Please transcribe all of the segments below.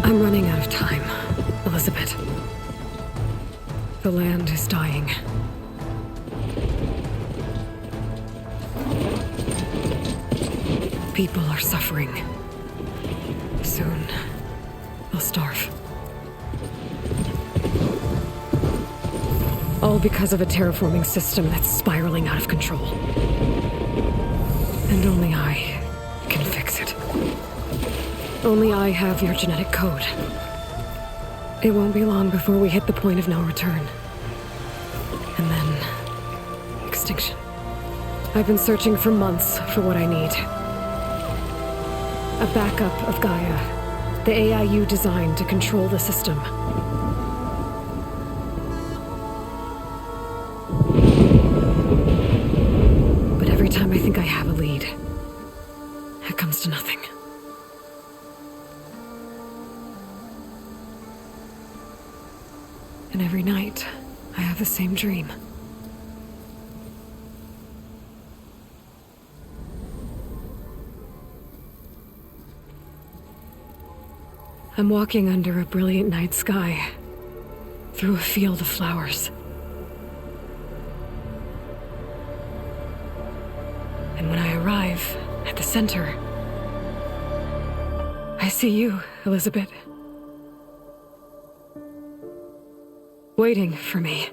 I'm running out of time, Elizabeth. The land is dying. People are suffering. Soon, they'll starve. All because of a terraforming system that's spiraling out of control. And only I can fix it. Only I have your genetic code. It won't be long before we hit the point of no return. And then... extinction. I've been searching for months for what I need. A backup of Gaia. The AI you designed to control the system. But every time I think I have a lead, it comes to nothing. And every night, I have the same dream. I'm walking under a brilliant night sky, through a field of flowers. And when I arrive at the center, I see you, Elizabeth. Waiting for me,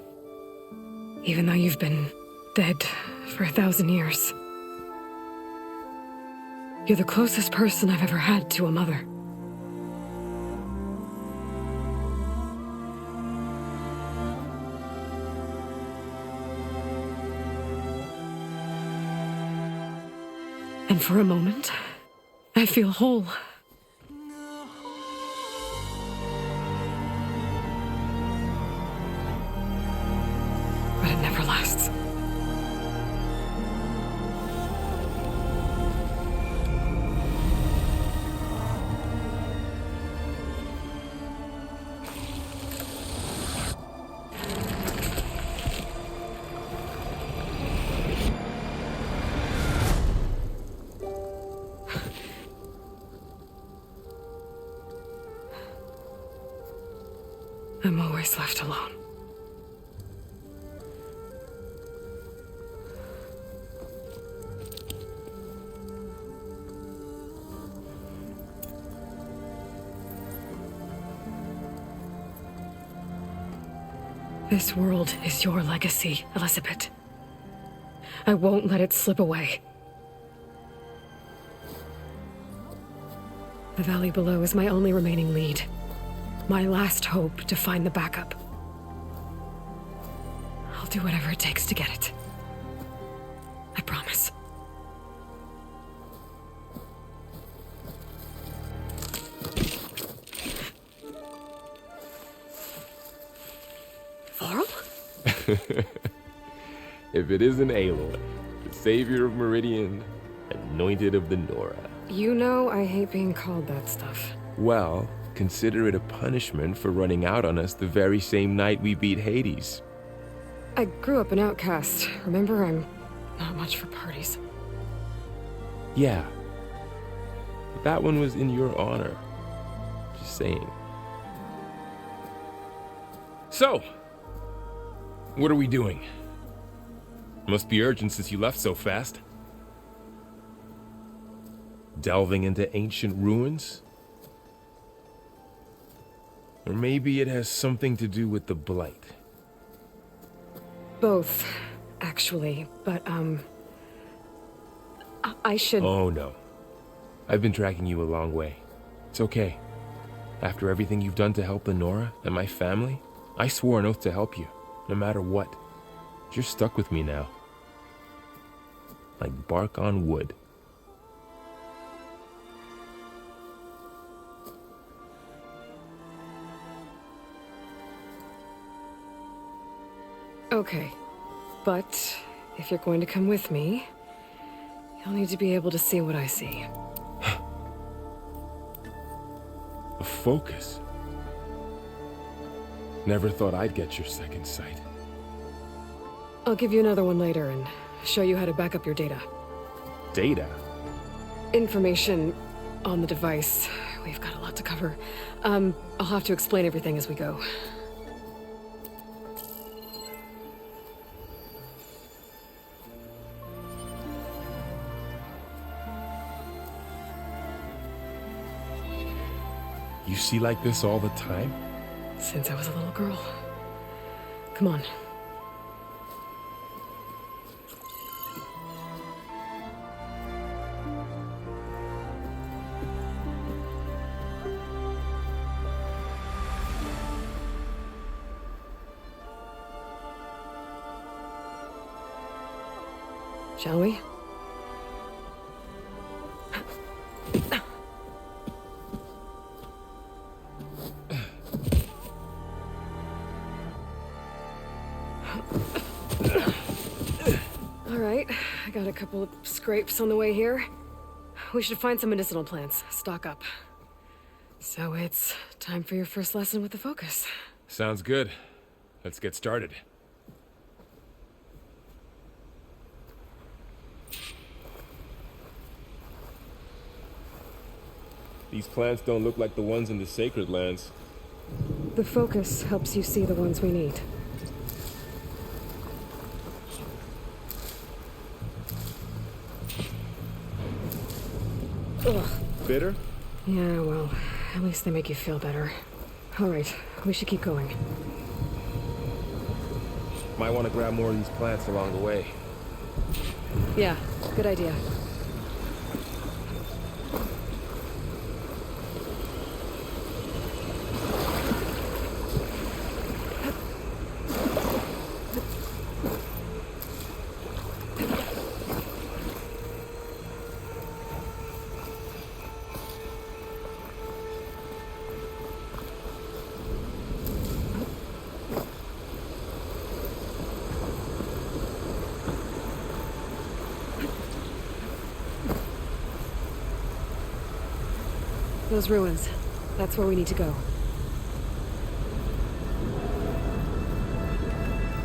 even though you've been dead for 1,000 years. You're the closest person I've ever had to a mother. And for a moment, I feel whole. But it never lasts. I'm always left alone. This world is your legacy, Elizabeth. I won't let it slip away. The valley below is my only remaining lead. My last hope to find the backup. I'll do whatever it takes to get it. I promise. Varl? If it isn't Aloy, the savior of Meridian, anointed of the Nora. You know I hate being called that stuff. Well, consider it a punishment for running out on us the very same night we beat Hades. I grew up an outcast. Remember, I'm not much for parties. Yeah. But that one was in your honor. Just saying. So, what are we doing? Must be urgent since you left so fast. Delving into ancient ruins? Or maybe it has something to do with the blight. Both, actually, but, I should... Oh no. I've been tracking you a long way. It's okay. After everything you've done to help Lenora and my family, I swore an oath to help you, no matter what. You're stuck with me now. Like bark on wood. Okay, but if you're going to come with me, you'll need to be able to see what I see. A focus? Never thought I'd get your second sight. I'll give you another one later and show you how to back up your data. Data? Information on the device. We've got a lot to cover. I'll have to explain everything as we go. You see like this all the time? Since I was a little girl. Come on. Shall we? All right, I got a couple of scrapes on the way here. We should find some medicinal plants, stock up. So it's time for your first lesson with the focus. Sounds good. Let's get started. These plants don't look like the ones in the Sacred Lands. The focus helps you see the ones we need. Ugh. Bitter? Yeah, well, at least they make you feel better. All right, we should keep going. Might want to grab more of these plants along the way. Yeah, good idea. Those ruins. That's where we need to go.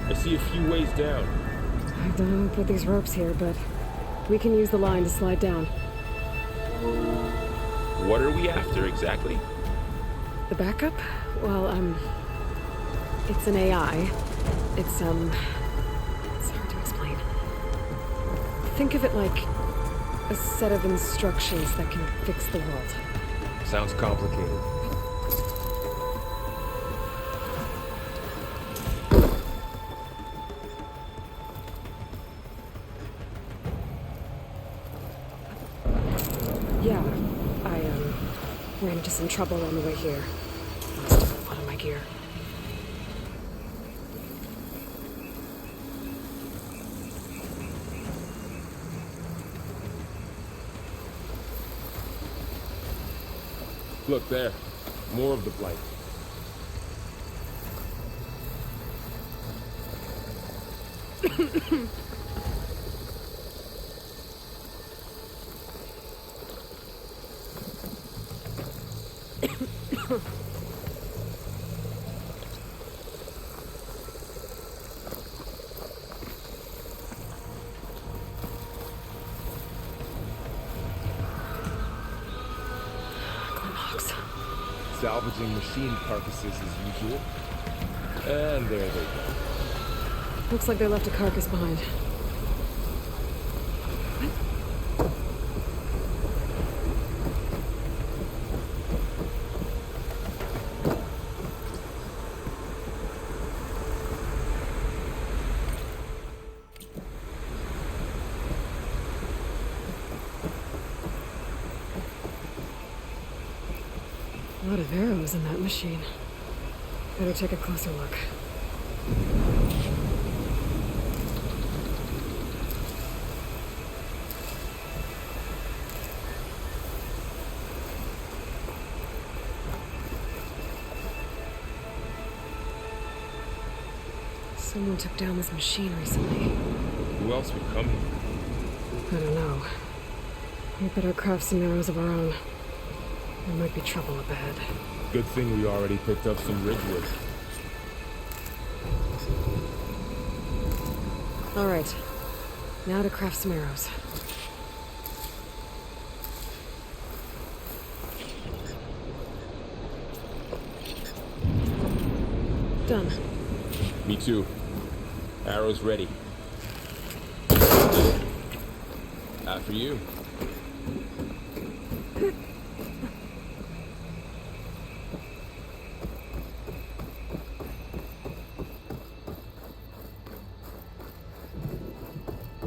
I see a few ways down. I don't know who put these ropes here, but we can use the line to slide down. What are we after exactly? The backup? Well, it's an AI. It's hard to explain. Think of it like a set of instructions that can fix the world. Sounds complicated. Yeah, I ran into some trouble on the way here. Lost a lot of my gear. Look there. More of the blight. Salvaging machine carcasses as usual. And there they go. Looks like they left a carcass behind. lot of arrows in that machine. Better take a closer look. Someone took down this machine recently. Who else would come here? I don't know. We better craft some arrows of our own. There might be trouble up ahead. Good thing we already picked up some ridgewood. All right. Now to craft some arrows. Done. Me too. Arrows ready. After you.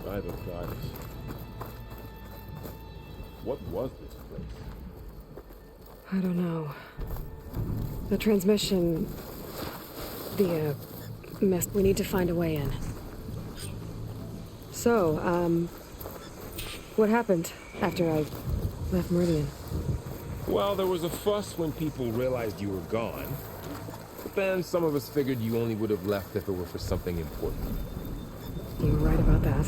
By the gods. What was this place? I don't know. The transmission... mess. We need to find a way in. So, what happened after I left Meridian? Well, there was a fuss when people realized you were gone. But then some of us figured you only would have left if it were for something important. You were right about that.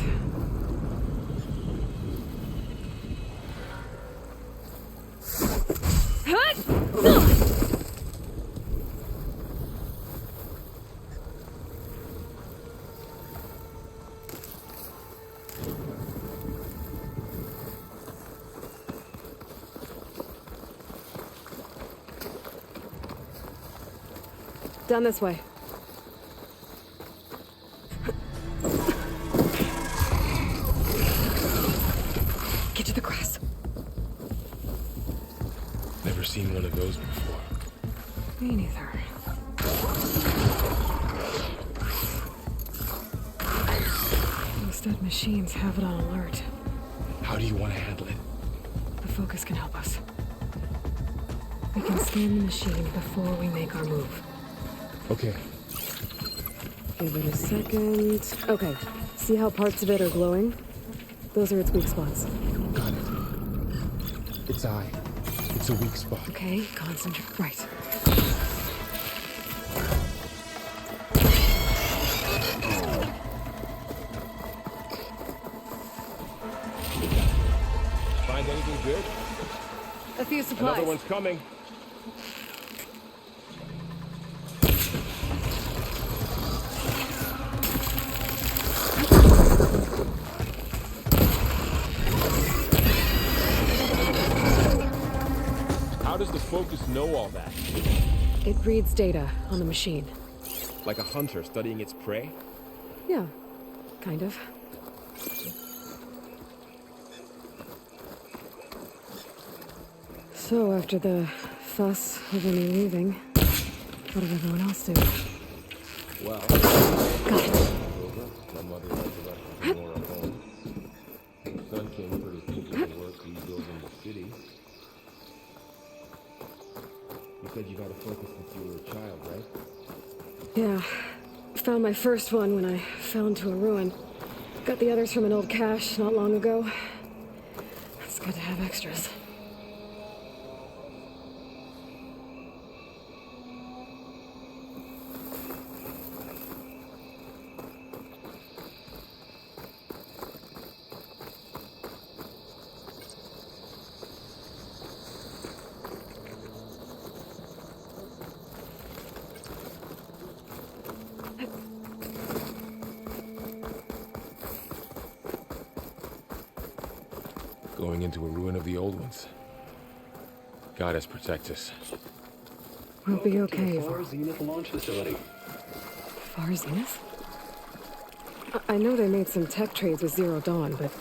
Down this way. Get to the grass. Never seen one of those before. Me neither. Those dead machines have it on alert. How do you want to handle it? The focus can help us. We can scan the machine before we make our move. Okay. Give it a second. Okay. See how parts of it are glowing? Those are its weak spots. Got it. Its eye. It's a weak spot. Okay, concentrate. Right. Find anything good? A few supplies. Another one's coming. How does the focus know all that? It reads data on the machine. Like a hunter studying its prey? Yeah, kind of. So after the fuss over me leaving, what did everyone else do? Well, Got it. my mother had to let me more at home. My son came for his teacher to work rebuilding the city. You said you got a focus since you were a child, right? Yeah. Found my first one when I fell into a ruin. Got the others from an old cache not long ago. It's good to have extras. Going into a ruin of the old ones. Goddess protect us. We'll be okay, Far Evo. Zenith launch facility. Far Zenith? I know they made some tech trades with Zero Dawn, but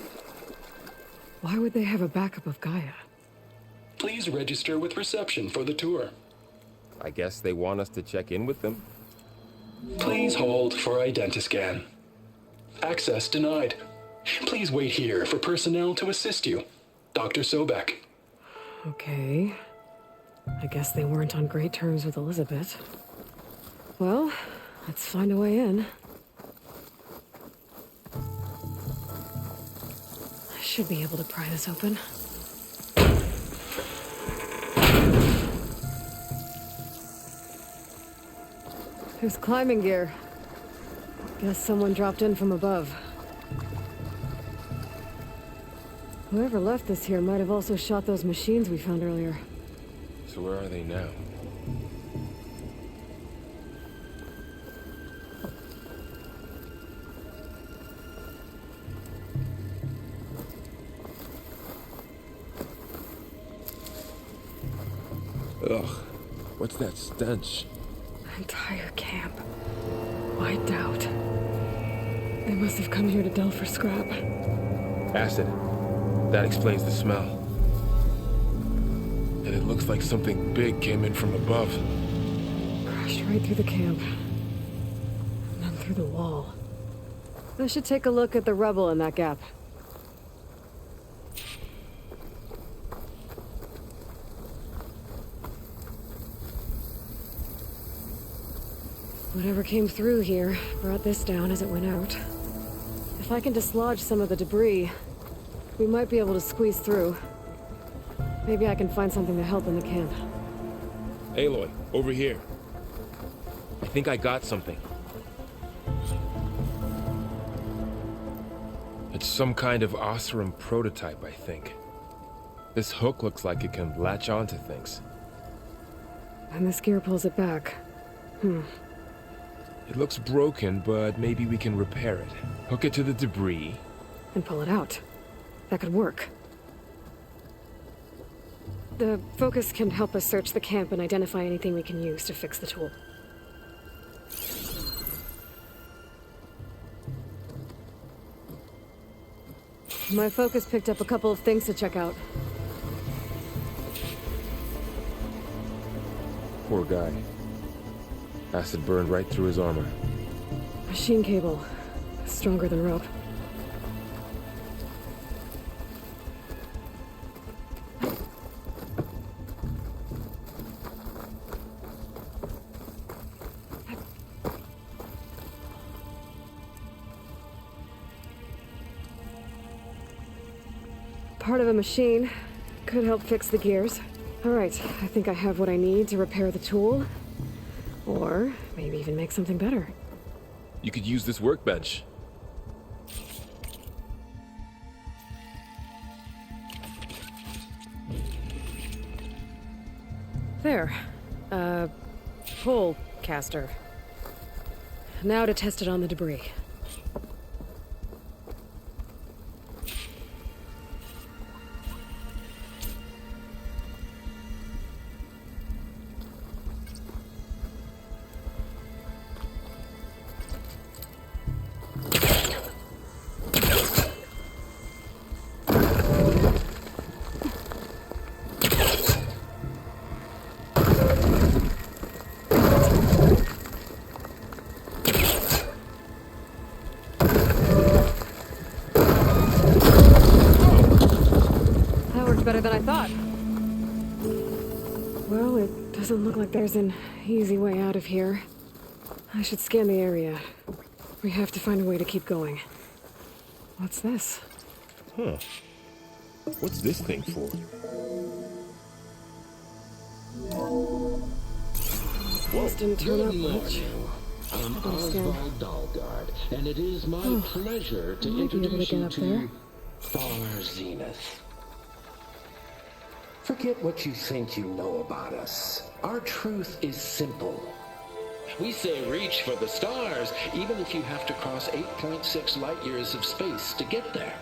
why would they have a backup of Gaia? Please register with reception for the tour. I guess they want us to check in with them? Please hold for identiscan. Access denied. Please wait here for personnel to assist you. Dr. Sobek. Okay. I guess they weren't on great terms with Elizabeth. Well, let's find a way in. I should be able to pry this open. There's climbing gear. Guess someone dropped in from above. Whoever left this here might have also shot those machines we found earlier. So where are they now? Ugh, what's that stench? Entire camp. Wiped out. They must have come here to delve for scrap. Acid. That explains the smell. And it looks like something big came in from above. Crashed right through the camp. And then through the wall. I should take a look at the rubble in that gap. Whatever came through here brought this down as it went out. If I can dislodge some of the debris, we might be able to squeeze through. Maybe I can find something to help in the camp. Aloy, over here. I think I got something. It's some kind of Oseram prototype, I think. This hook looks like it can latch onto things. And this gear pulls it back. It looks broken, but maybe we can repair it. Hook it to the debris. And pull it out. That could work. The focus can help us search the camp and identify anything we can use to fix the tool. My focus picked up a couple of things to check out. Poor guy. Acid burned right through his armor. Machine cable. Stronger than rope. Part of a machine. Could help fix the gears. Alright, I think I have what I need to repair the tool. Or maybe even make something better. You could use this workbench. There. Pole caster. Now to test it on the debris. Better than I thought. Well, it doesn't look like there's an easy way out of here. I should scan the area. We have to find a way to keep going. What's this? Huh. What's this thing for? This didn't turn up much. I'm Oswald Dalgard, and it is my pleasure to introduce you to Far Zenith. Forget what you think you know about us. Our truth is simple. We say reach for the stars, even if you have to cross 8.6 light years of space to get there.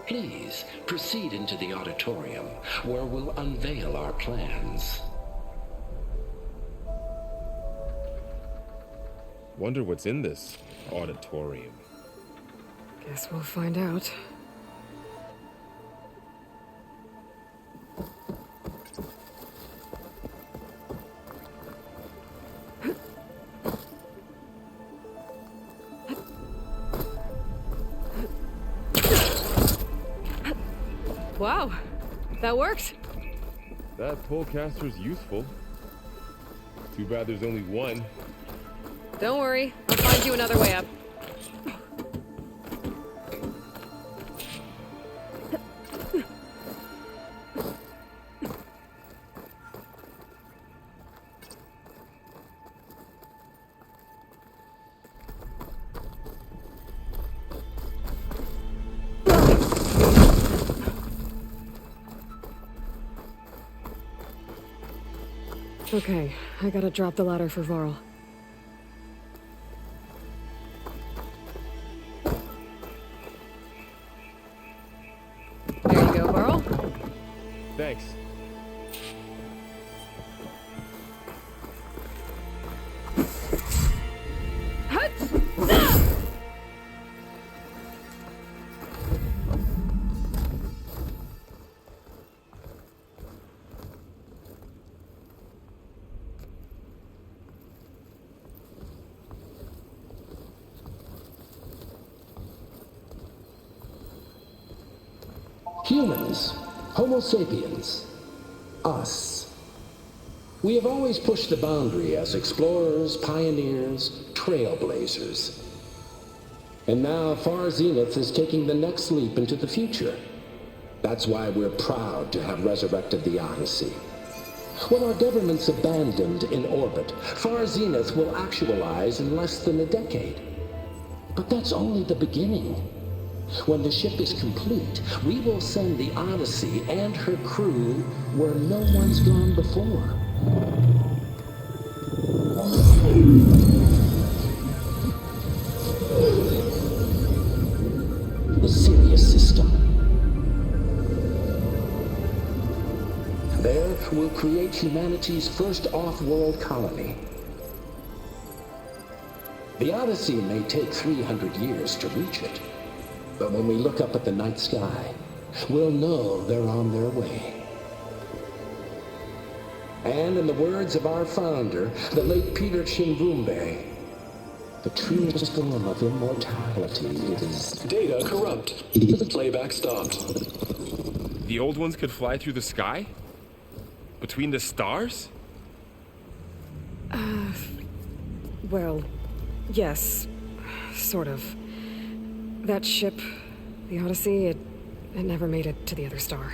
Please, proceed into the auditorium, where we'll unveil our plans. Wonder what's in this auditorium. Guess we'll find out. Wow, that worked. That polecaster's useful. Too bad there's only one. Don't worry, I'll find you another way up. Okay, I gotta drop the ladder for Varl. There you go, Varl. Thanks. Humans, Homo sapiens, us. We have always pushed the boundary as explorers, pioneers, trailblazers. And now Far Zenith is taking the next leap into the future. That's why we're proud to have resurrected the Odyssey. When our government's abandoned in orbit, Far Zenith will actualize in less than a decade. But that's only the beginning. When the ship is complete, we will send the Odyssey and her crew where no one's gone before. The Sirius system. There, we'll create humanity's first off-world colony. The Odyssey may take 300 years to reach it. But when we look up at the night sky, we'll know they're on their way. And in the words of our founder, the late Peter Chimbumbe, the truest form of immortality is... Data corrupt. Playback stopped. The old ones could fly through the sky? Between the stars? Well, yes. Sort of. That ship, the Odyssey, it never made it to the other star.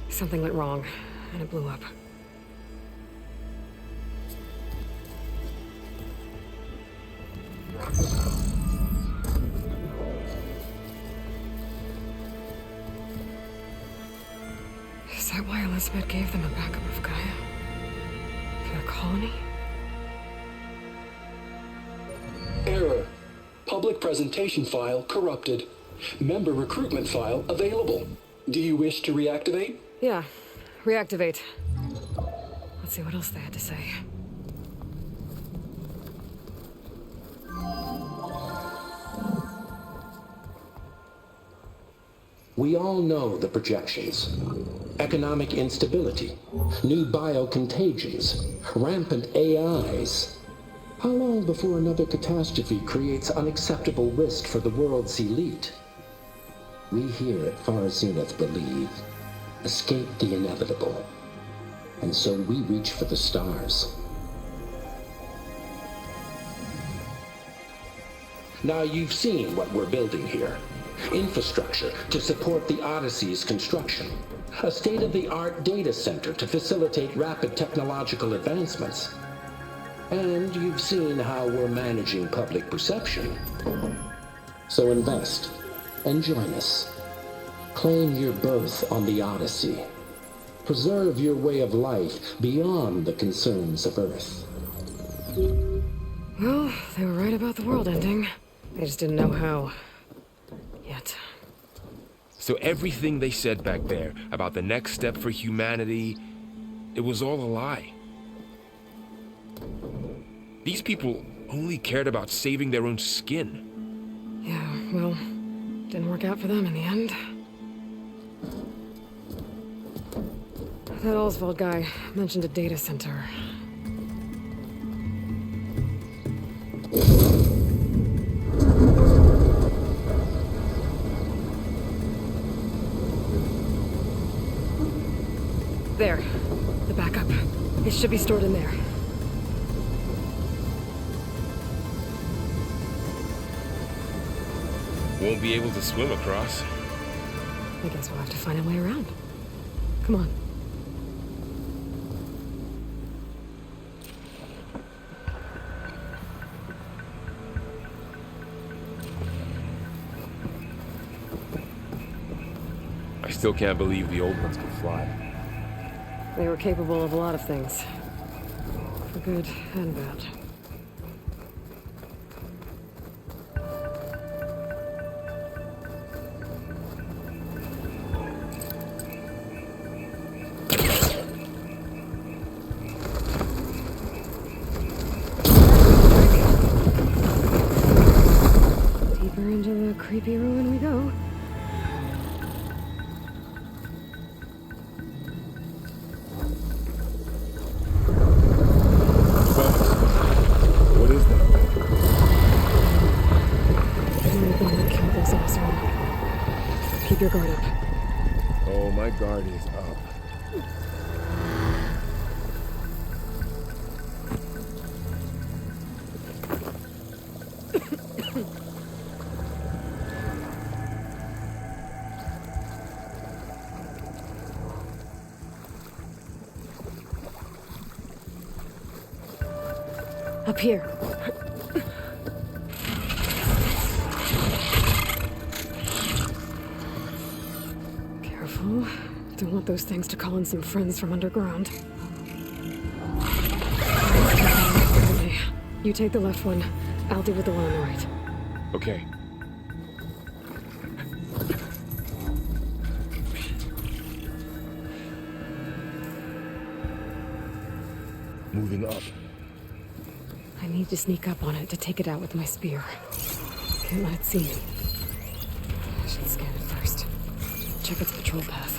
Something went wrong, and it blew up. Is that why Elizabeth gave them a backup of Gaia? For their colony? Error. Public presentation file corrupted. Member recruitment file available. Do you wish to reactivate? Yeah, reactivate. Let's see what else they had to say. We all know the projections. Economic instability, new biocontagions, rampant AIs. How long before another catastrophe creates unacceptable risk for the world's elite? We here at Far Zenith believe, escape the inevitable. And so we reach for the stars. Now you've seen what we're building here. Infrastructure to support the Odyssey's construction. A state-of-the-art data center to facilitate rapid technological advancements. And you've seen how we're managing public perception. So invest and join us. Claim your berth on the Odyssey. Preserve your way of life beyond the concerns of Earth. Well, they were right about the world ending. They just didn't know how. Yet. So everything they said back there about the next step for humanity, it was all a lie. These people only cared about saving their own skin. Yeah, well, didn't work out for them in the end. That Oswald guy mentioned a data center. There. The backup. It should be stored in there. Won't be able to swim across. I guess we'll have to find a way around. Come on. I still can't believe the old ones could fly. They were capable of a lot of things. For good and bad. Deeper into the creepy ruin we go. What is that? Keep your guard up. Oh, my guard is up. Up here. Careful. Don't want those things to call in some friends from underground. Okay. You take the left one. I'll deal with the one on the right. Okay. Moving up. I need to sneak up on it to take it out with my spear. Can't let it see me. I should scan it first. Check its patrol path.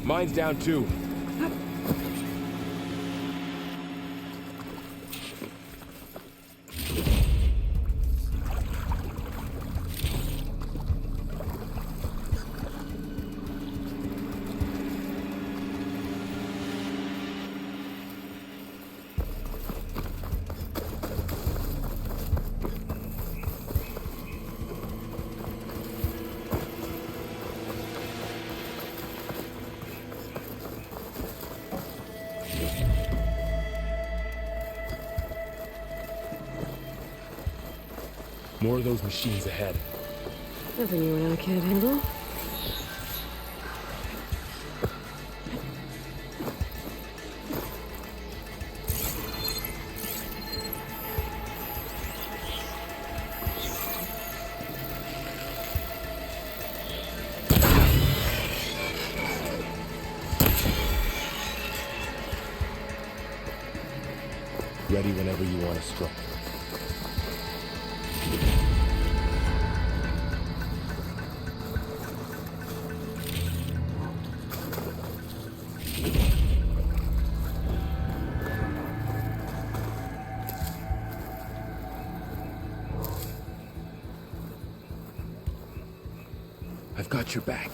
Mine's down too. More of those machines ahead. Nothing you and I can't handle. Ready whenever you want to strike. I've got your back.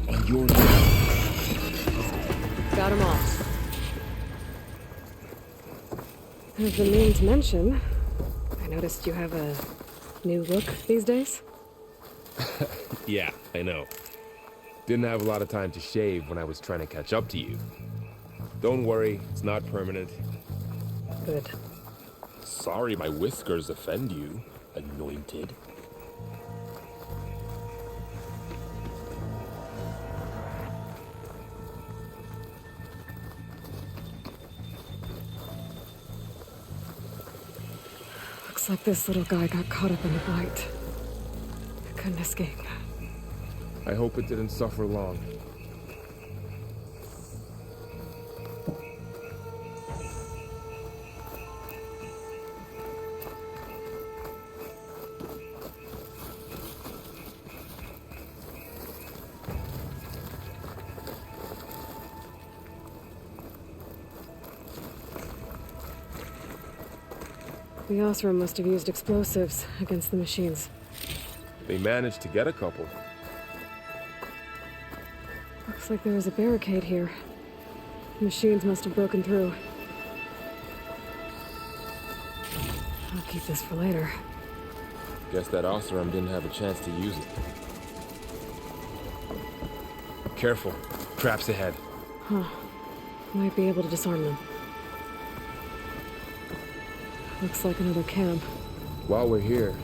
On your left. Got them all. I've been meaning to mention, I noticed you have a new look these days. Yeah, I know. Didn't have a lot of time to shave when I was trying to catch up to you. Don't worry, it's not permanent. Good. Sorry my whiskers offend you, anointed. Looks like this little guy got caught up in the blight. Couldn't escape. I hope it didn't suffer long. The Osram must have used explosives against the machines. They managed to get a couple. Looks like there was a barricade here. The machines must have broken through. I'll keep this for later. Guess that Osram didn't have a chance to use it. Careful. Traps ahead. Huh. Might be able to disarm them. Looks like another camp. While we're here,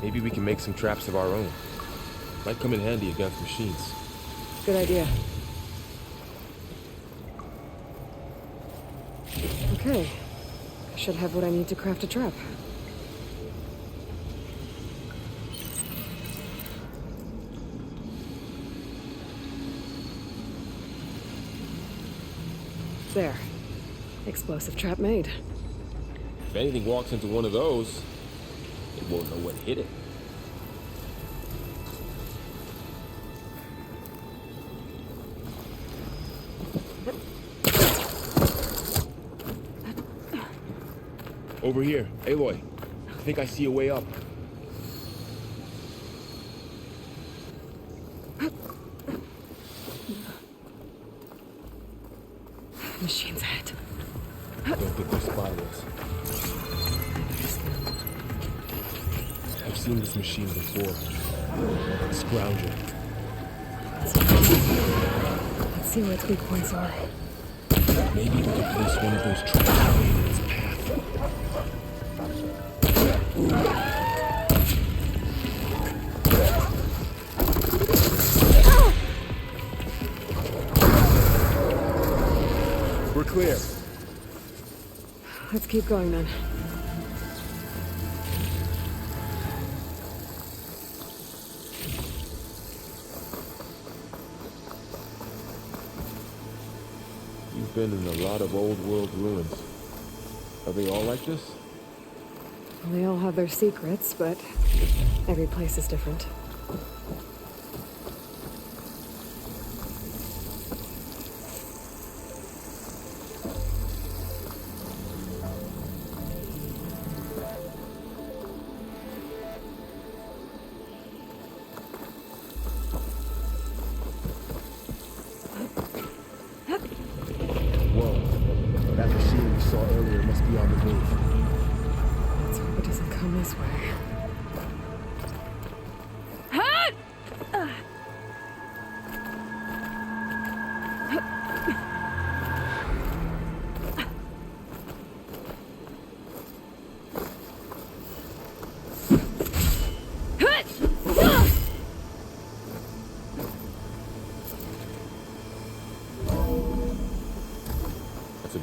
maybe we can make some traps of our own. Might come in handy against machines. Good idea. Okay. I should have what I need to craft a trap. There. Explosive trap made. If anything walks into one of those, it won't know what hit it. Over here, Aloy. I think I see a way up. Machines ahead. Don't think they're spotting us. I've seen this machine before. Scrounger. Let's see where its weak points are. Maybe we can place one of those traps in its path. We're clear. Let's keep going then. You've been in a lot of old world ruins. Are they all like this? Well, they all have their secrets, but every place is different.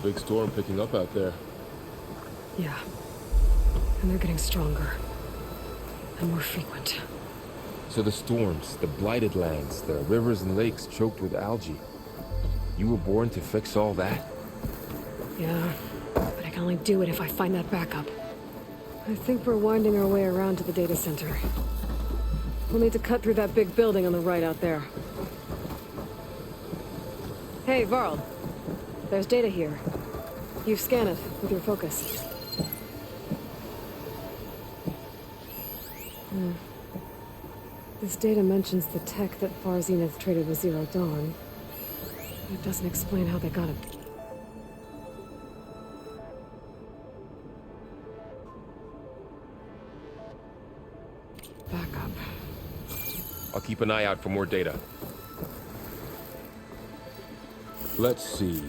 Big storm picking up out there. Yeah. And they're getting stronger. And more frequent. So the storms, the blighted lands, the rivers and lakes choked with algae. You were born to fix all that? Yeah. But I can only do it if I find that backup. I think we're winding our way around to the data center. We'll need to cut through that big building on the right out there. Hey, Varl. There's data here. You scan it with your focus. This data mentions the tech that Far Zenith traded with Zero Dawn. It doesn't explain how they got it. Back up. I'll keep an eye out for more data. Let's see.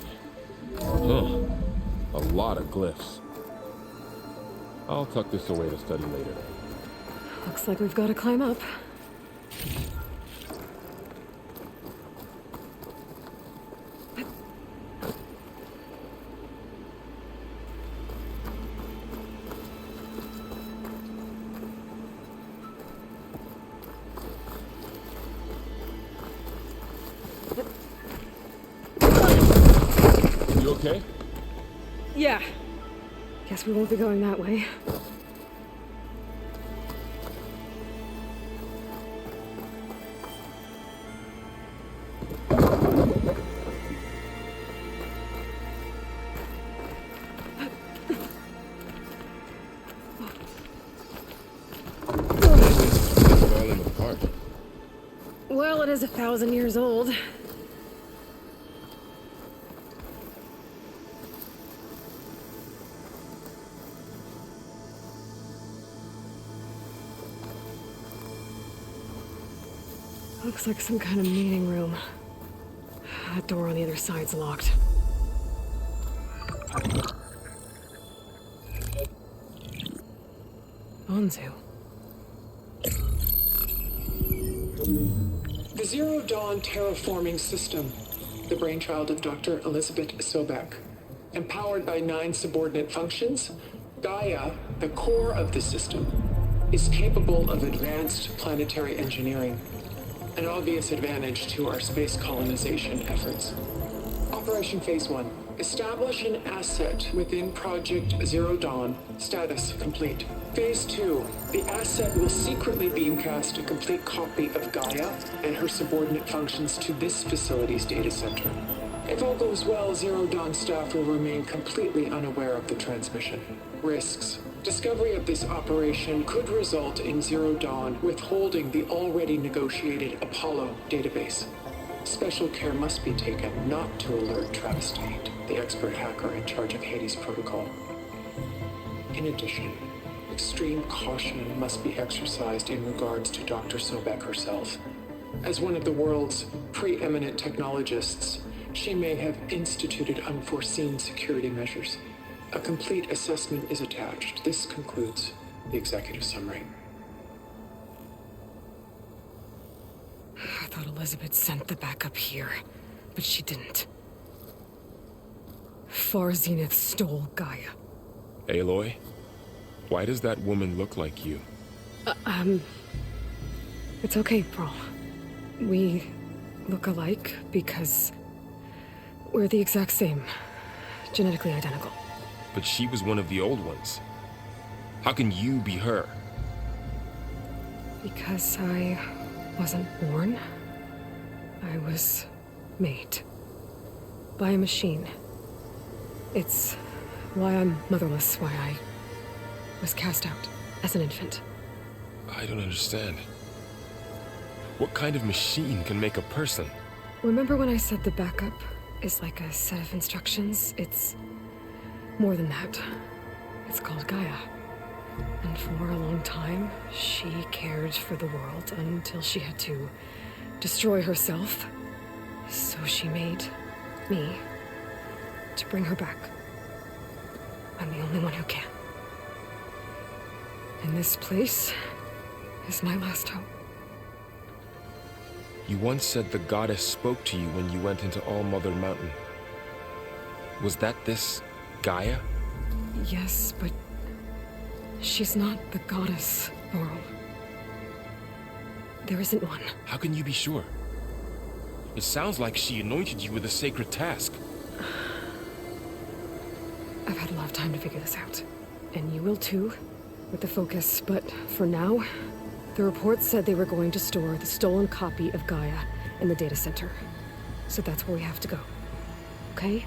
Huh. A lot of glyphs. I'll tuck this away to study later. Looks like we've got to climb up. You okay? Yeah. Guess we won't be going that way. Falling apart. Well, it is 1,000 years old. Looks like some kind of meeting room. That door on the other side's locked. Onzu. The Zero Dawn terraforming system, the brainchild of Dr. Elizabeth Sobek. Empowered by 9 subordinate functions, Gaia, the core of the system, is capable of advanced planetary engineering, an obvious advantage to our space colonization efforts. Operation Phase 1. Establish an asset within Project Zero Dawn. Status complete. Phase 2. The asset will secretly beamcast a complete copy of Gaia and her subordinate functions to this facility's data center. If all goes well, Zero Dawn staff will remain completely unaware of the transmission. Risks. Discovery of this operation could result in Zero Dawn withholding the already negotiated Apollo database. Special care must be taken not to alert Travis Tate, the expert hacker in charge of Hades Protocol. In addition, extreme caution must be exercised in regards to Dr. Sobek herself. As one of the world's preeminent technologists, she may have instituted unforeseen security measures. A complete assessment is attached. This concludes the executive summary. I thought Elizabeth sent the backup here, but she didn't. Far Zenith stole Gaia. Aloy? Why does that woman look like you? It's okay, Pearl. We look alike because we're the exact same. Genetically identical. But she was one of the old ones. How can you be her? Because I wasn't born. I was made. By a machine. It's why I'm motherless, why I was cast out as an infant. I don't understand. What kind of machine can make a person? Remember when I said the backup is like a set of instructions? It's more than that. It's called Gaia. And for a long time, she cared for the world until she had to destroy herself. So she made me to bring her back. I'm the only one who can. And this place is my last hope. You once said the goddess spoke to you when you went into All Mother Mountain. Was that this Gaia? Yes, but she's not the goddess, Laurel. There isn't one. How can you be sure? It sounds like she anointed you with a sacred task. I've had a lot of time to figure this out. And you will too, with the focus. But for now, the reports said they were going to store the stolen copy of Gaia in the data center. So that's where we have to go. Okay?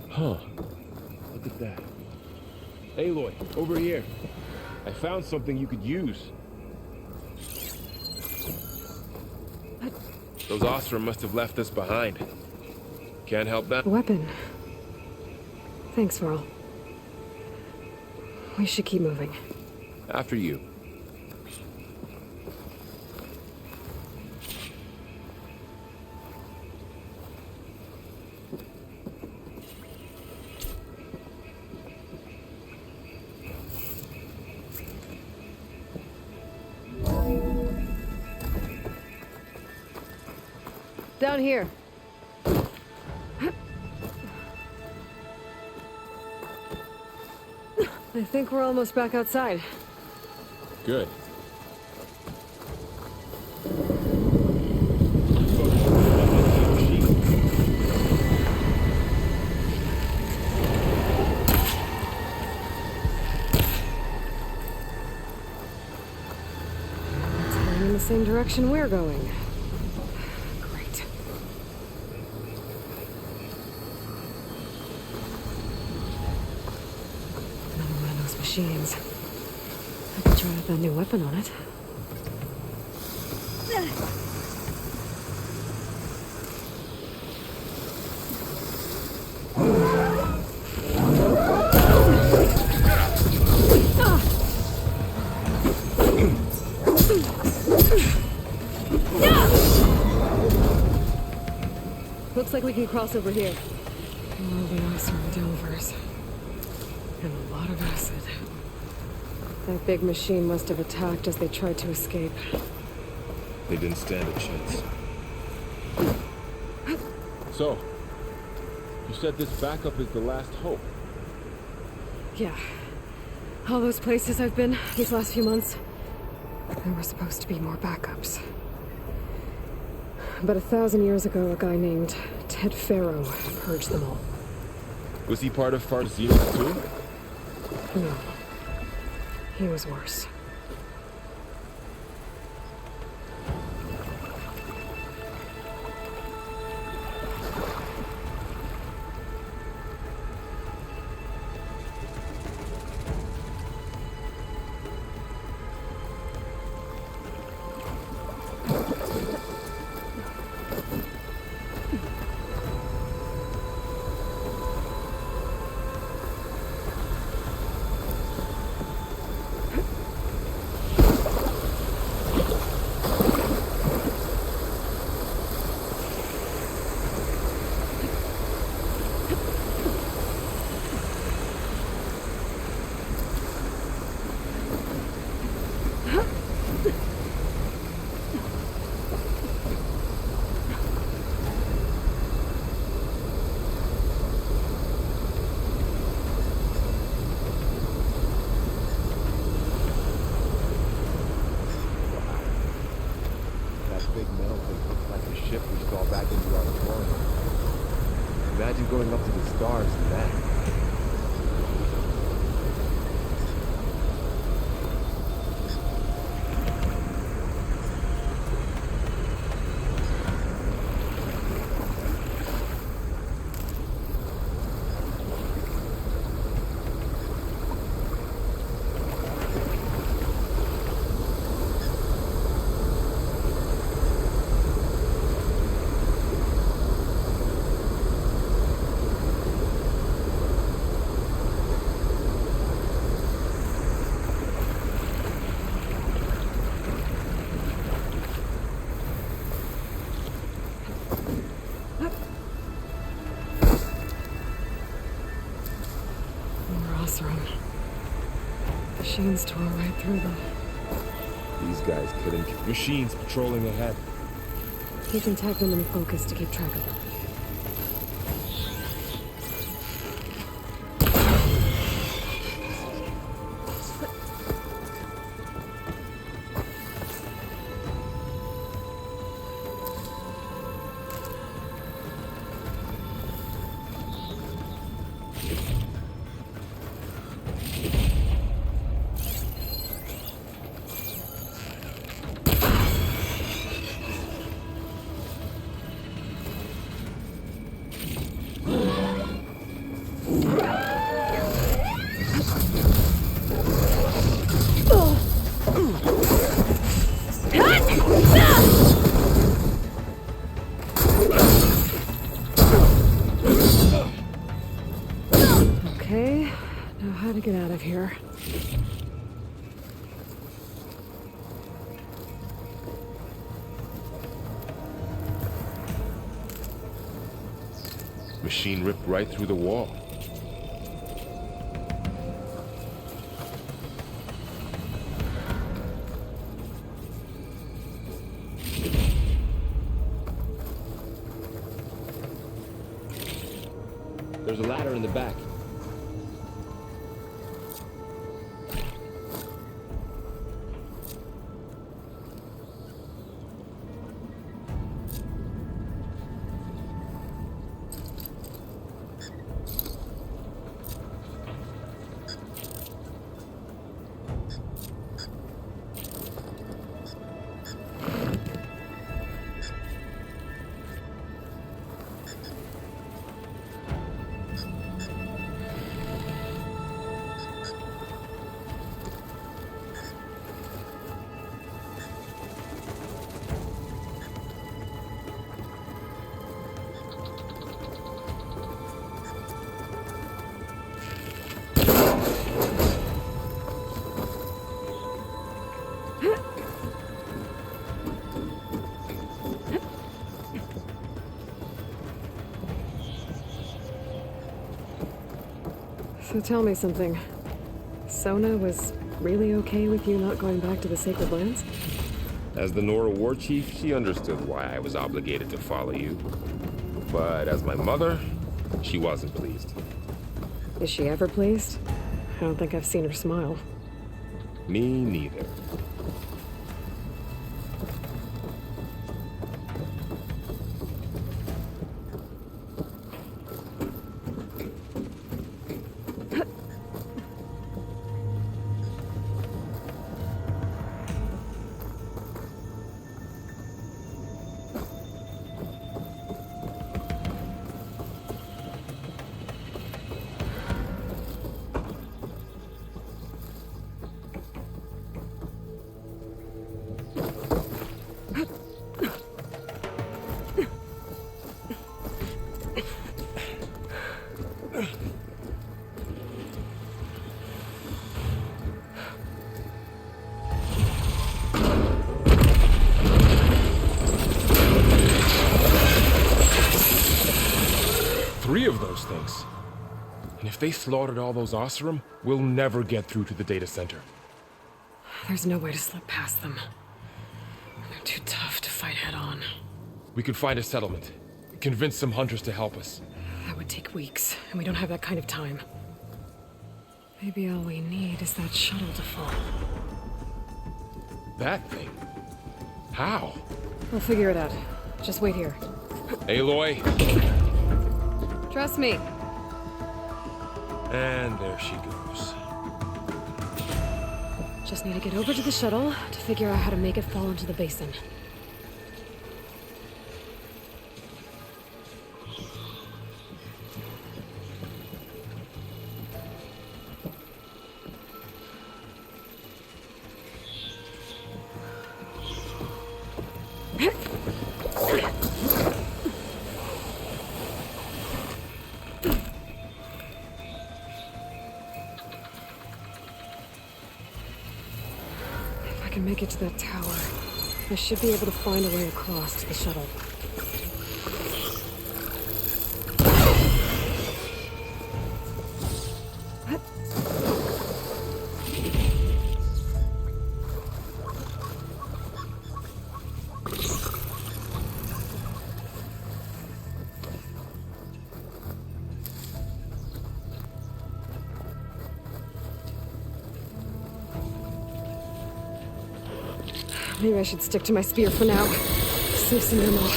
Huh. Look at that. Aloy, over here. I found something you could use. Those Ostrom must have left us behind. Can't help that. A weapon. Thanks, Laurel. We should keep moving. After you. Down here. I think we're almost back outside. Good. It's heading in the same direction we're going. Great. Another one of those machines. I could try out that new weapon on it. Looks like we can cross over here. Oh, the awesome delvers. And a lot of acid. That big machine must have attacked as they tried to escape. They didn't stand a chance. So, you said this backup is the last hope. Yeah. All those places I've been these last few months, there were supposed to be more backups. But 1,000 years ago, a guy named Ted Farrow purged them all. Was he part of Far's Zenith too? No. He was worse. Imagine going up to the stars and that. Machines tore right through them. These guys couldn't keep machines patrolling ahead. You can tag them in focus to keep track of them. Now how to get out of here? Machine ripped right through the wall. There's a ladder in the back. So tell me something. Sona was really okay with you not going back to the Sacred Lands? As the Nora war chief, she understood why I was obligated to follow you. But as my mother, she wasn't pleased. Is she ever pleased? I don't think I've seen her smile. Me neither. Three of those things. And if they slaughtered all those Oseram, we'll never get through to the data center. There's no way to slip past them. They're too tough to fight head on. We could find a settlement. Convince some hunters to help us. That would take weeks, and we don't have that kind of time. Maybe all we need is that shuttle to fall. That thing? How? We'll figure it out. Just wait here. Aloy. Trust me. And there she goes. Just need to get over to the shuttle to figure out how to make it fall into the basin. If I can make it to that tower, I should be able to find a way across to the shuttle. Maybe I should stick to my spear for now. Save some ammo.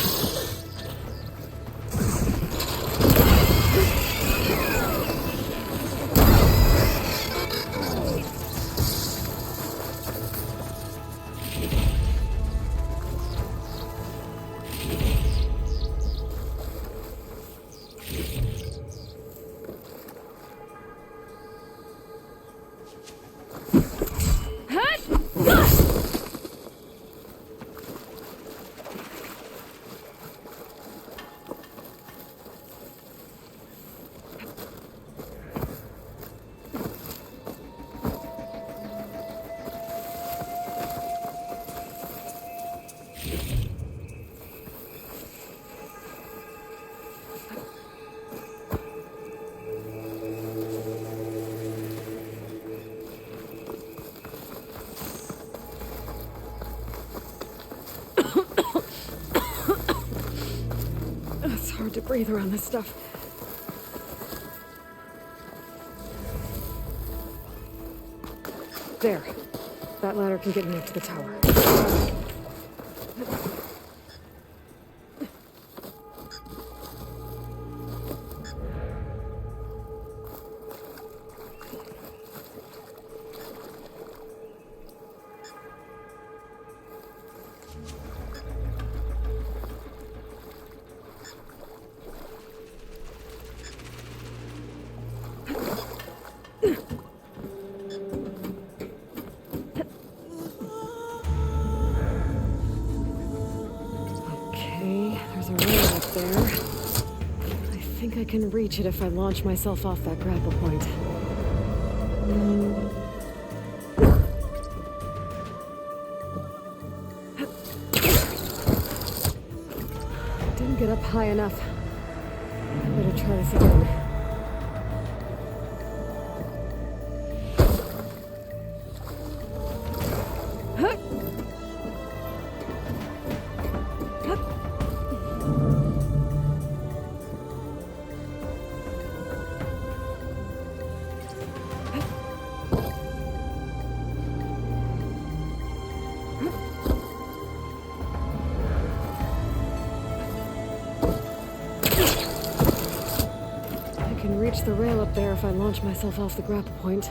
to breathe around this stuff. There. That ladder can get me up to the tower. I can reach it if I launch myself off that grapple point. Didn't get up high enough. I better try this again. Reach the rail up there if I launch myself off the grapple point.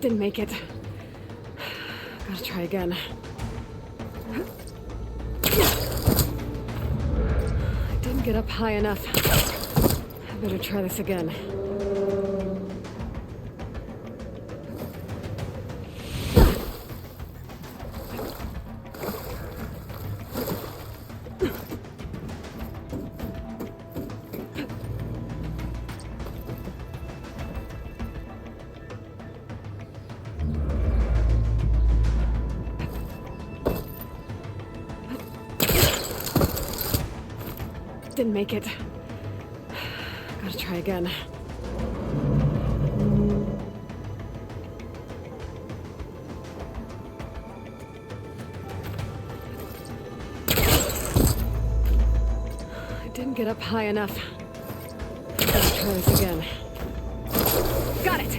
Didn't make it. Gotta try again. I didn't get up high enough. I better try this again. Didn't make it. Gotta try again. I didn't get up high enough. Gotta try this again. Got it!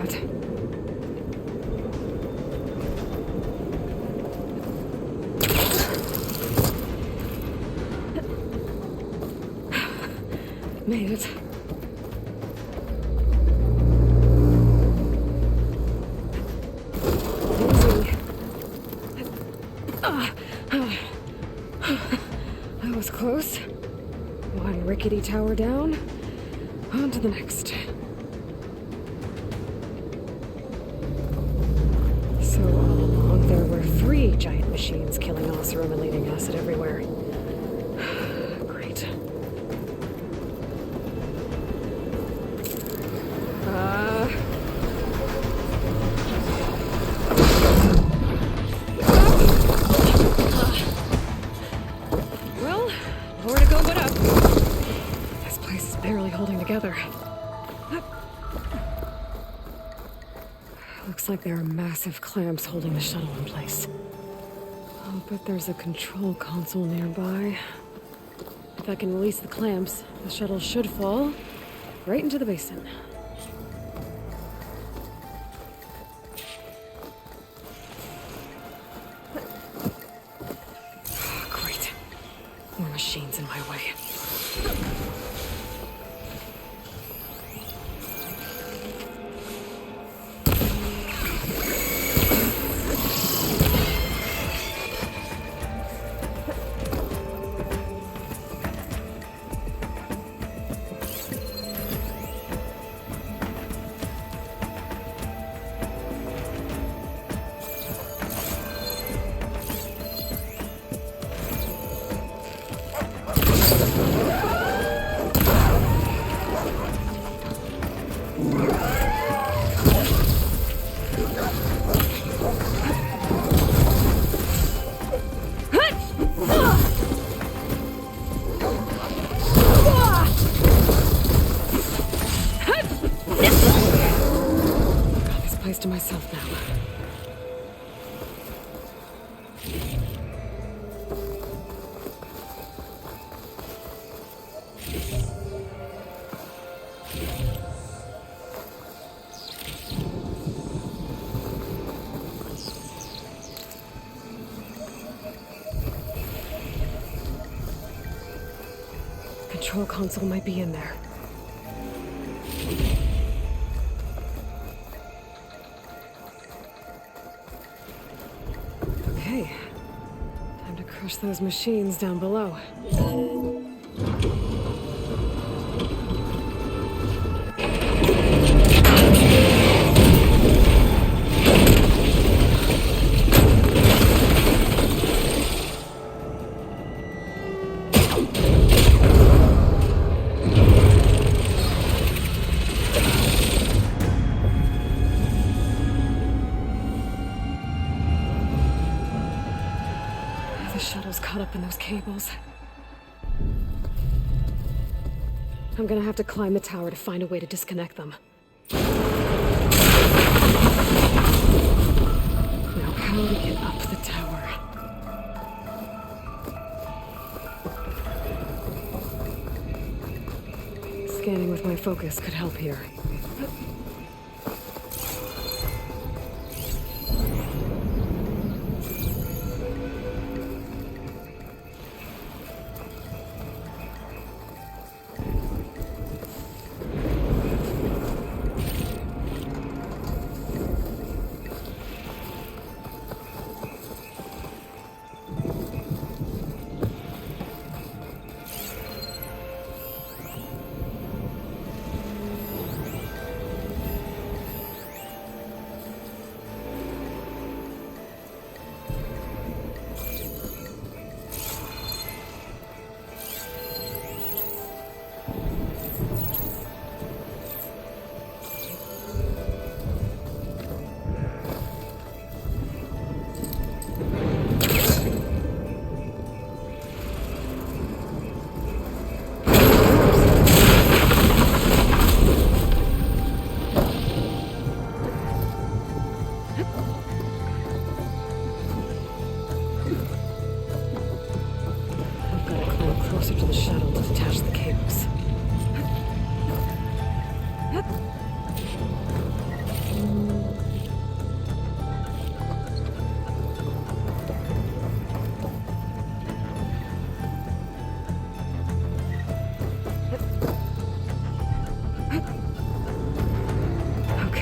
that. Made it. That was close. One rickety tower down. On to the next. So all along, there were 3 giant machines killing Oserum and leaving acid everywhere. Great. Well, nowhere to go but up. This place is barely holding together. Looks like there are massive clamps holding the shuttle in place. I'll bet there's a control console nearby. If I can release the clamps, the shuttle should fall right into the basin. Great. More machines in my way. To myself now. Control console might be in there. Okay, time to crush those machines down below. The shuttle's caught up in those cables. I'm gonna have to climb the tower to find a way to disconnect them. Now, how to get up the tower? Scanning with my focus could help here. Closer to the shuttle to detach the cables.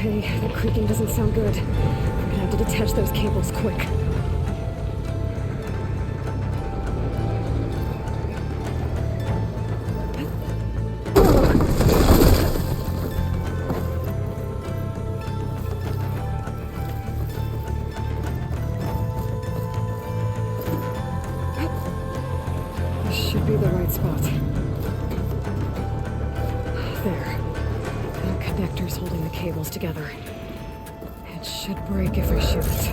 Okay, that creaking doesn't sound good. I'm gonna have to detach those cables quick. This should be the right spot. There. The connector's holding the cables together. It should break if I shoot it.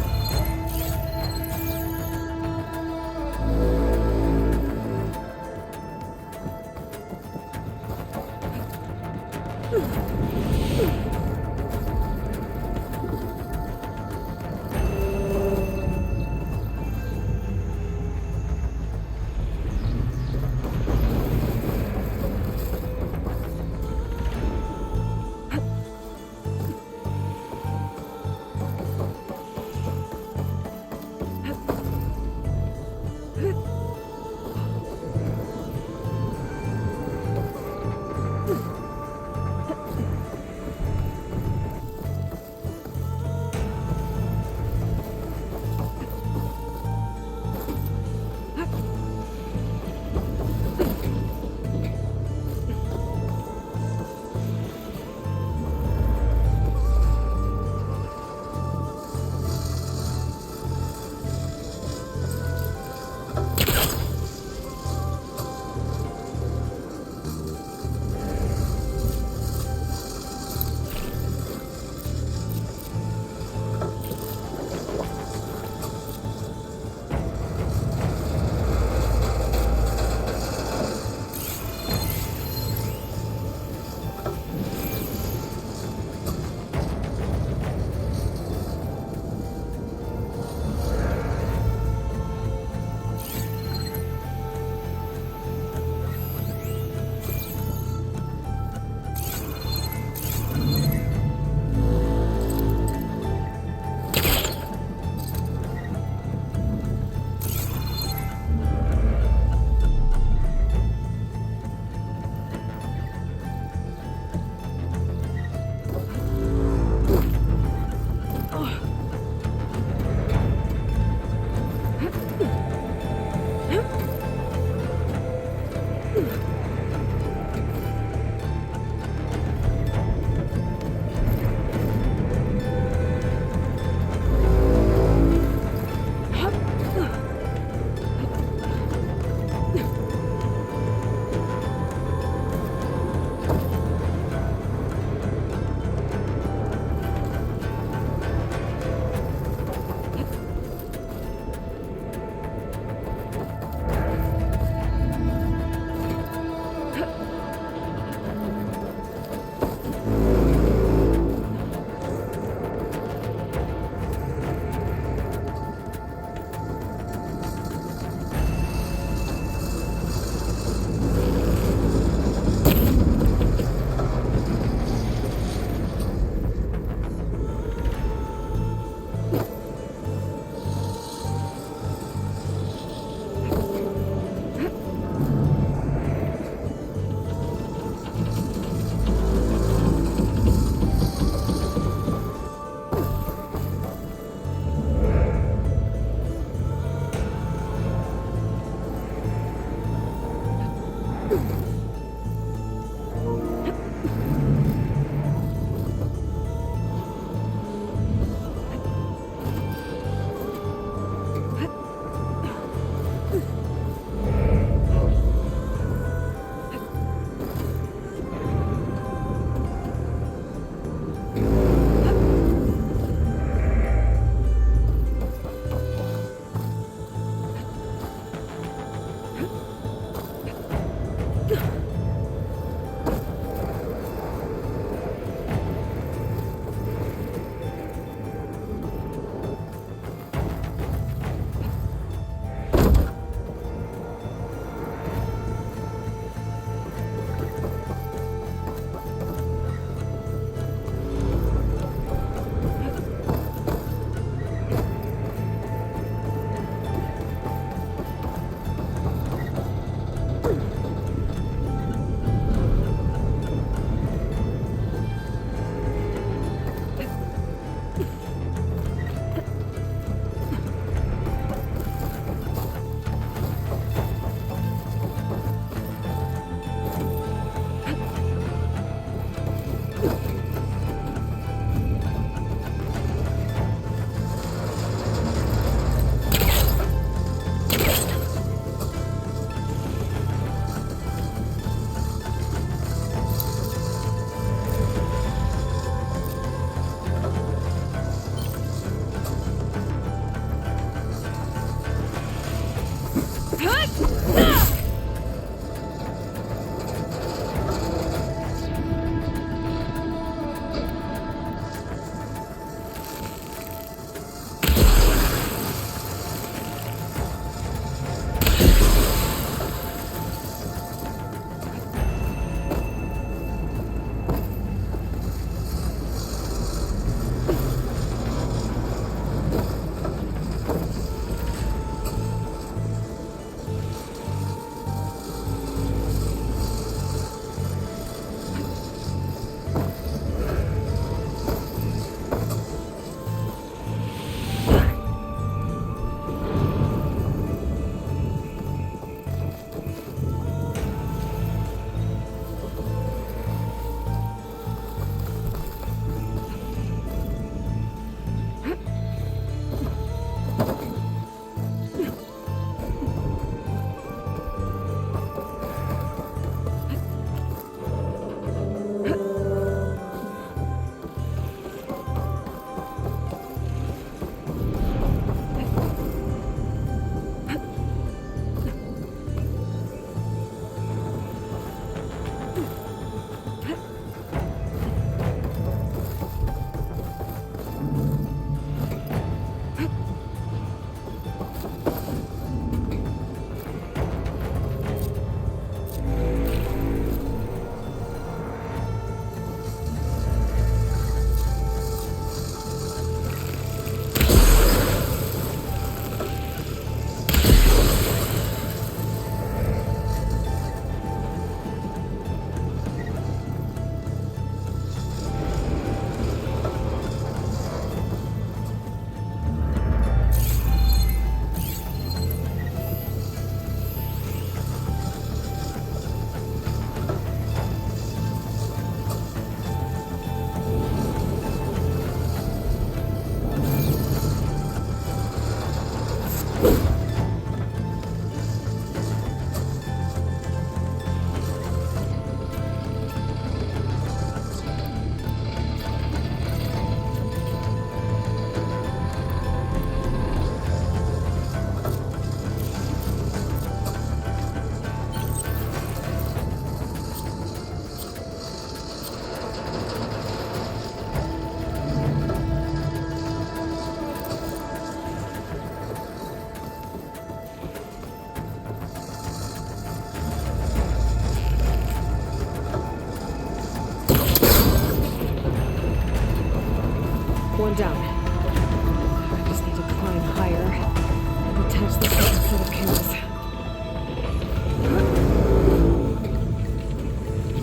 on down. I just need to climb higher and attach the second set of cables.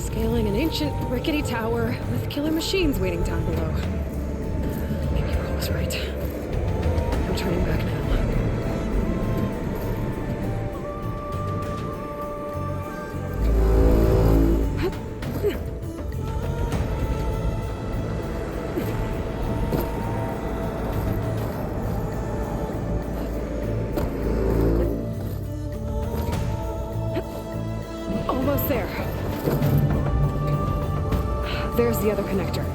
Scaling an ancient, rickety tower with killer machines waiting down below. Maybe Earl was right. I'm turning back now. Almost there. There's the other connector.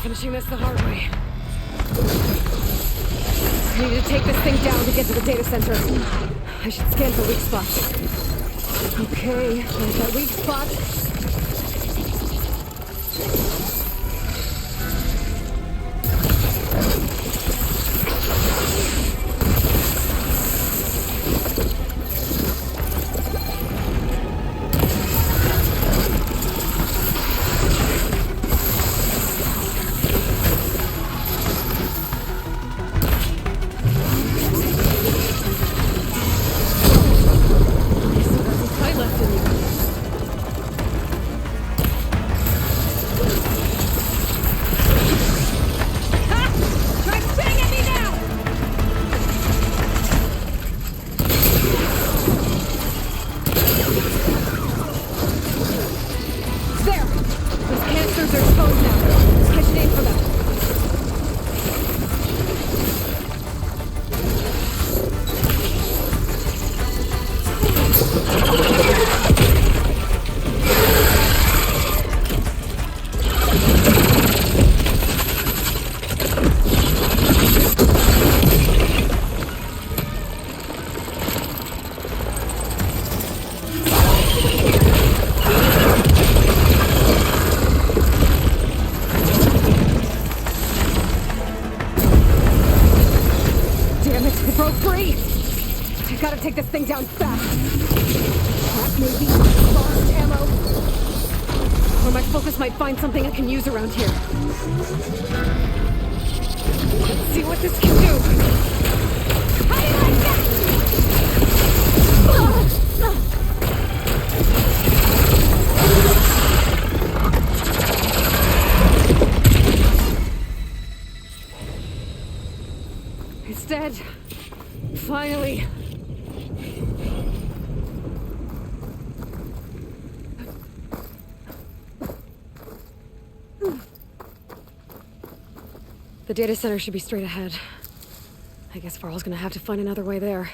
Finishing this the hard way. I need to take this thing down to get to the data center. I should scan for weak spots. Okay, there's that weak spot. Take this thing down fast. That may be lost ammo. Or my focus might find something I can use around here. Let's see what this can do. How do you like that? It's dead. Finally. The data center should be straight ahead. I guess Varl's gonna have to find another way there.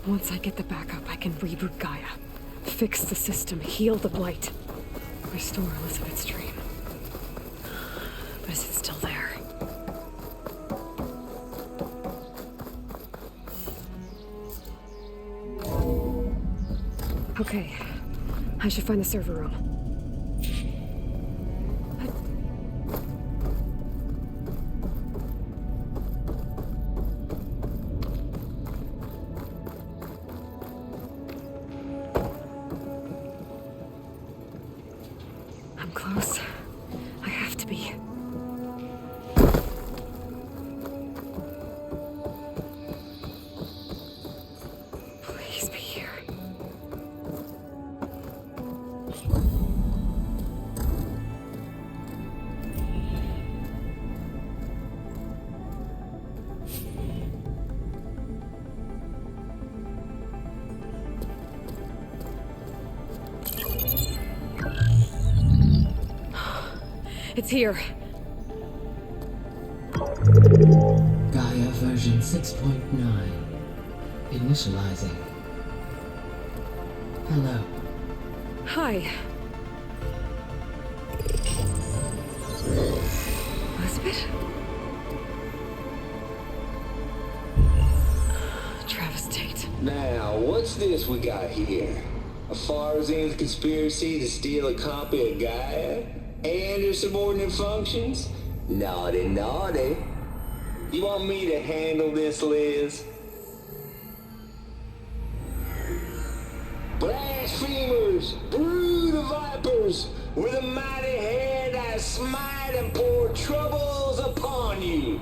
Once I get the backup, I can reboot Gaia, fix the system, heal the blight, restore Elizabeth's dream. But is it still there? Okay. I should find the server room. I'm close. I have to be. Please be here. It's here. Gaia version 6.9. Initializing. Hello. Hi. Elizabeth? Travis Tate. Now, what's this we got here? A Farzian's conspiracy to steal a copy of Gaia? And her subordinate functions? Naughty, naughty. You want me to handle this, Liz? Blasphemers, brood of vipers, with a mighty hand I smite and pour troubles upon you.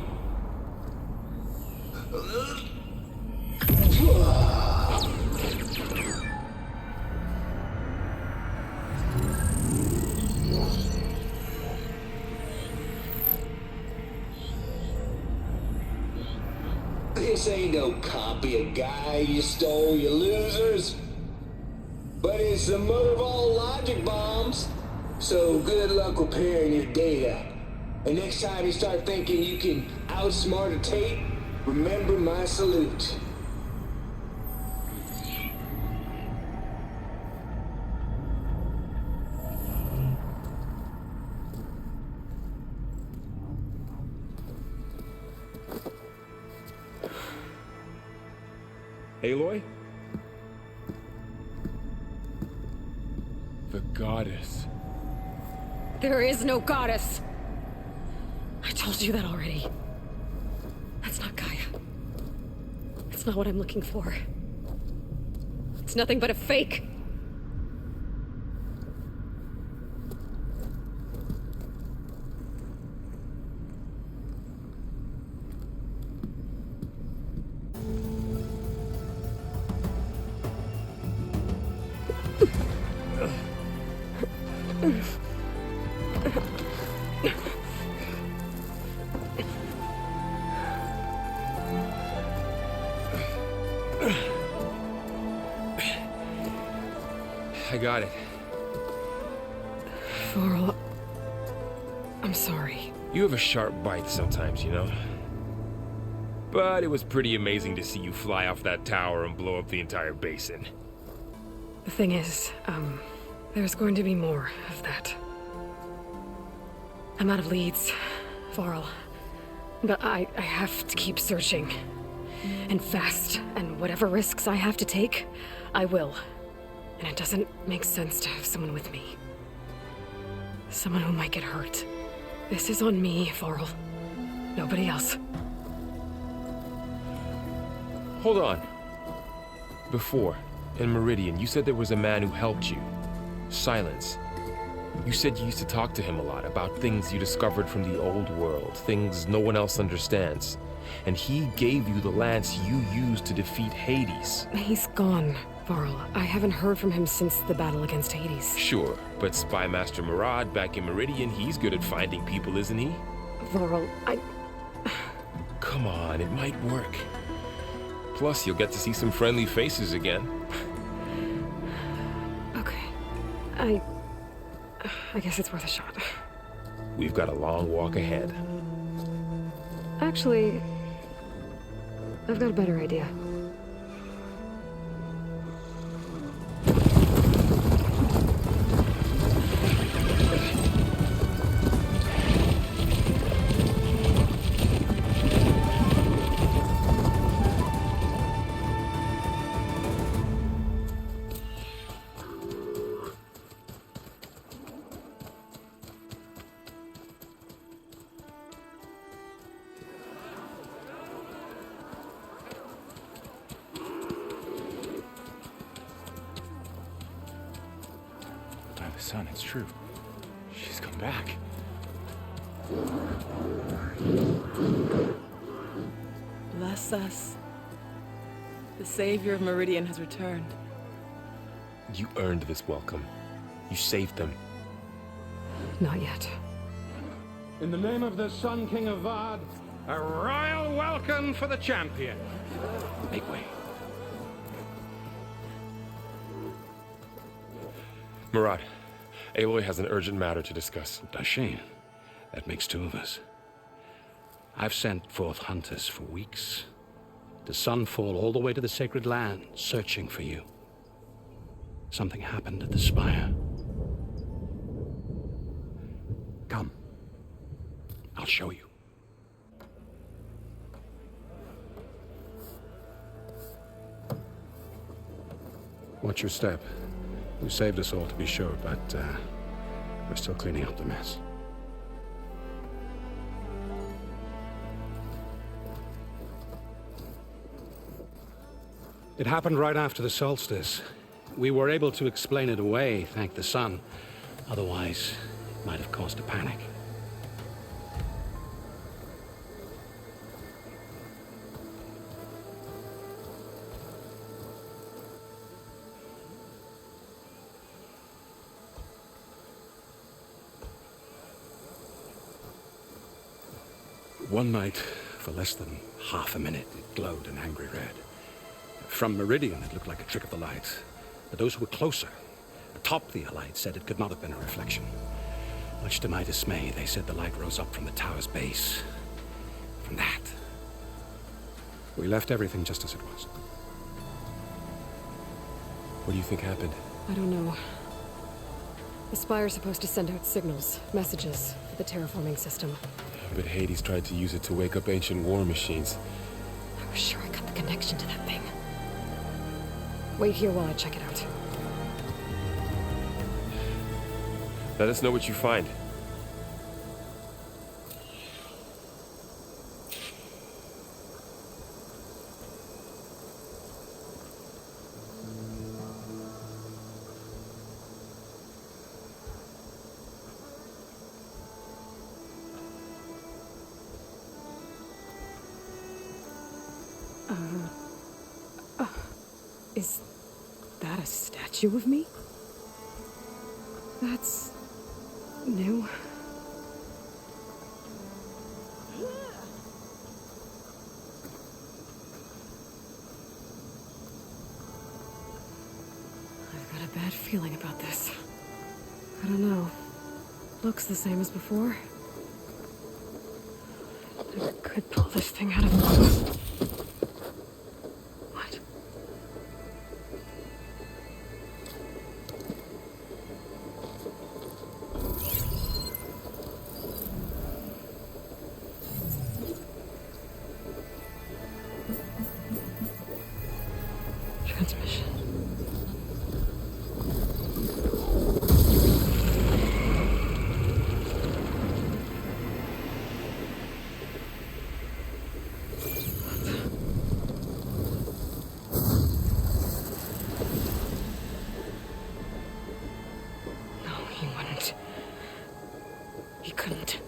This ain't no copy of Gaia you stole, you losers. But it's the mother of all logic bombs. So good luck repairing your data. And next time you start thinking you can outsmart a Tate, remember my salute. Aloy? The goddess. There is no goddess. I told you that already. That's not Gaia. It's not what I'm looking for. It's nothing but a fake. I got it. Varl, I'm sorry. You have a sharp bite sometimes, you know? But it was pretty amazing to see you fly off that tower and blow up the entire basin. The thing is, there's going to be more of that. I'm out of leads, Varl. But I have to keep searching. And fast, and whatever risks I have to take, I will. And it doesn't make sense to have someone with me. Someone who might get hurt. This is on me, Varl. Nobody else. Hold on. Before, in Meridian, you said there was a man who helped you. Silence. You said you used to talk to him a lot about things you discovered from the old world, things no one else understands. And he gave you the lance you used to defeat Hades. He's gone, Varl. I haven't heard from him since the battle against Hades. Sure, but Spy Master Murad back in Meridian, he's good at finding people, isn't he? Varl, Come on, it might work. Plus, you'll get to see some friendly faces again. Okay. I guess it's worth a shot. We've got a long walk ahead. Actually, I've got a better idea. Son, it's true. She's come back. Bless us. The savior of Meridian has returned. You earned this welcome. You saved them. Not yet. In the name of the Sun King of Vard, a royal welcome for the champion. Make way. Murad, Aloy has an urgent matter to discuss. Dashane, that makes two of us. I've sent forth hunters for weeks, to Sunfall all the way to the Sacred Land, searching for you. Something happened at the Spire. Come. I'll show you. Watch your step. You saved us all, to be sure, but we're still cleaning up the mess. It happened right after the solstice. We were able to explain it away, thank the sun. Otherwise, it might have caused a panic. One night, for less than half a minute, it glowed an angry red. From Meridian, it looked like a trick of the light. But those who were closer, atop the light, said it could not have been a reflection. Much to my dismay, they said the light rose up from the tower's base. From that, we left everything just as it was. What do you think happened? I don't know. The Spire's supposed to send out signals, messages, for the terraforming system. But Hades tried to use it to wake up ancient war machines. I was sure I got the connection to that thing. Wait here while I check it out. Let us know what you find. Is that a statue of me? That's new. I've got a bad feeling about this. I don't know. Looks the same as before. Never could pull this thing out of... What? Transmission. No, he wouldn't. He couldn't.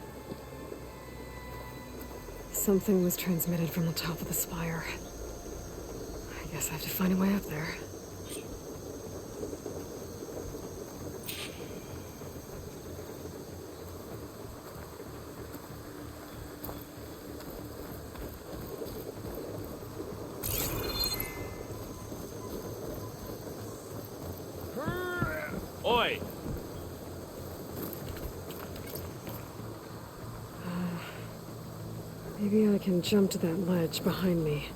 Something was transmitted from the top of the spire. I guess I have to find a way up there. Oi! Maybe I can jump to that ledge behind me.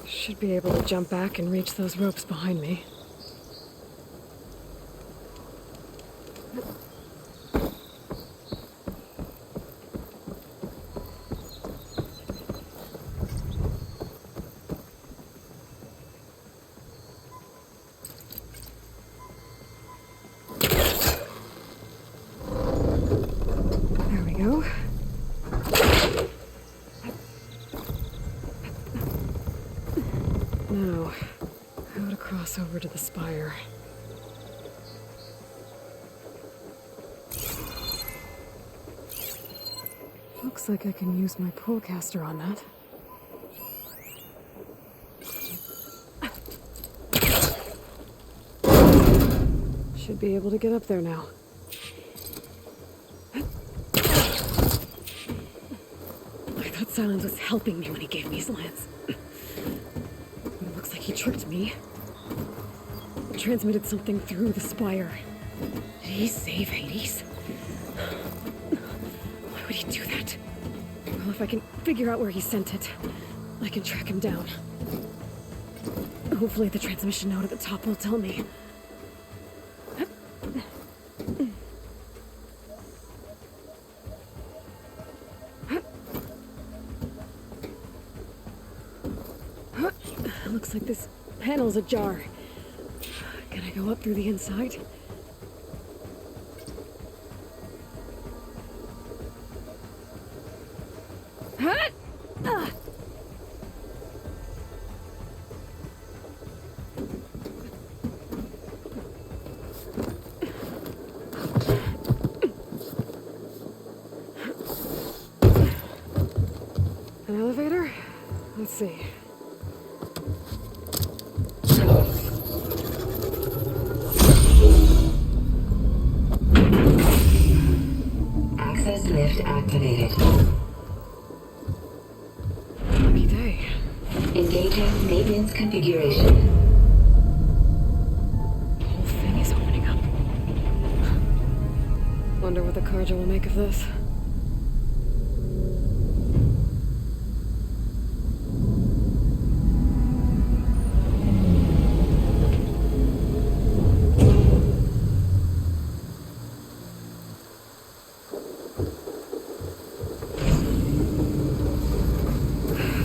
Should be able to jump back and reach those ropes behind me. this over to the Spire. Looks like I can use my pullcaster on that. Should be able to get up there now. I thought Silence was helping me when he gave me his lance. But it looks like he tricked me. Transmitted something through the Spire. Did he save Hades? Why would he do that? Well, if I can figure out where he sent it, I can track him down. Hopefully the transmission node at the top will tell me. Looks like this panel's ajar. Can I go up through the inside? An elevator? Let's see. Access lift activated. Lucky day. Engaging maintenance configuration. The whole thing is opening up. Wonder what the Carja will make of this.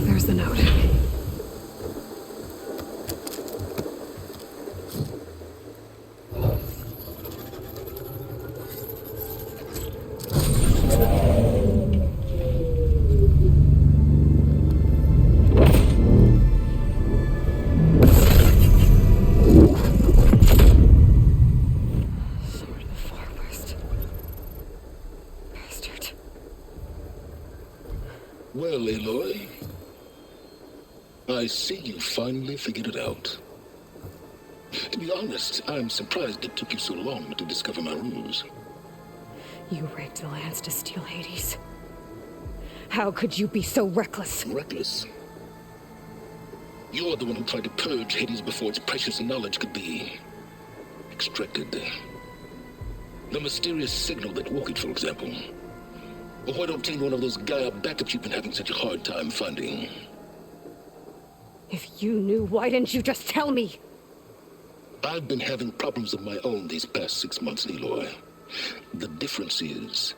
There's the note. Sword of the Far West. Bastard. Well, Aloy, I see you finally figured it out. To be honest, I'm surprised it took you so long to discover my ruse. You raped the lands to steal Hades. How could you be so reckless? Reckless? You're the one who tried to purge Hades before its precious knowledge could be extracted. The mysterious signal that woke it, for example. Or why to obtain one of those Gaia backups you've been having such a hard time finding. If you knew, why didn't you just tell me? I've been having problems of my own these past 6 months, Aloy. The difference is,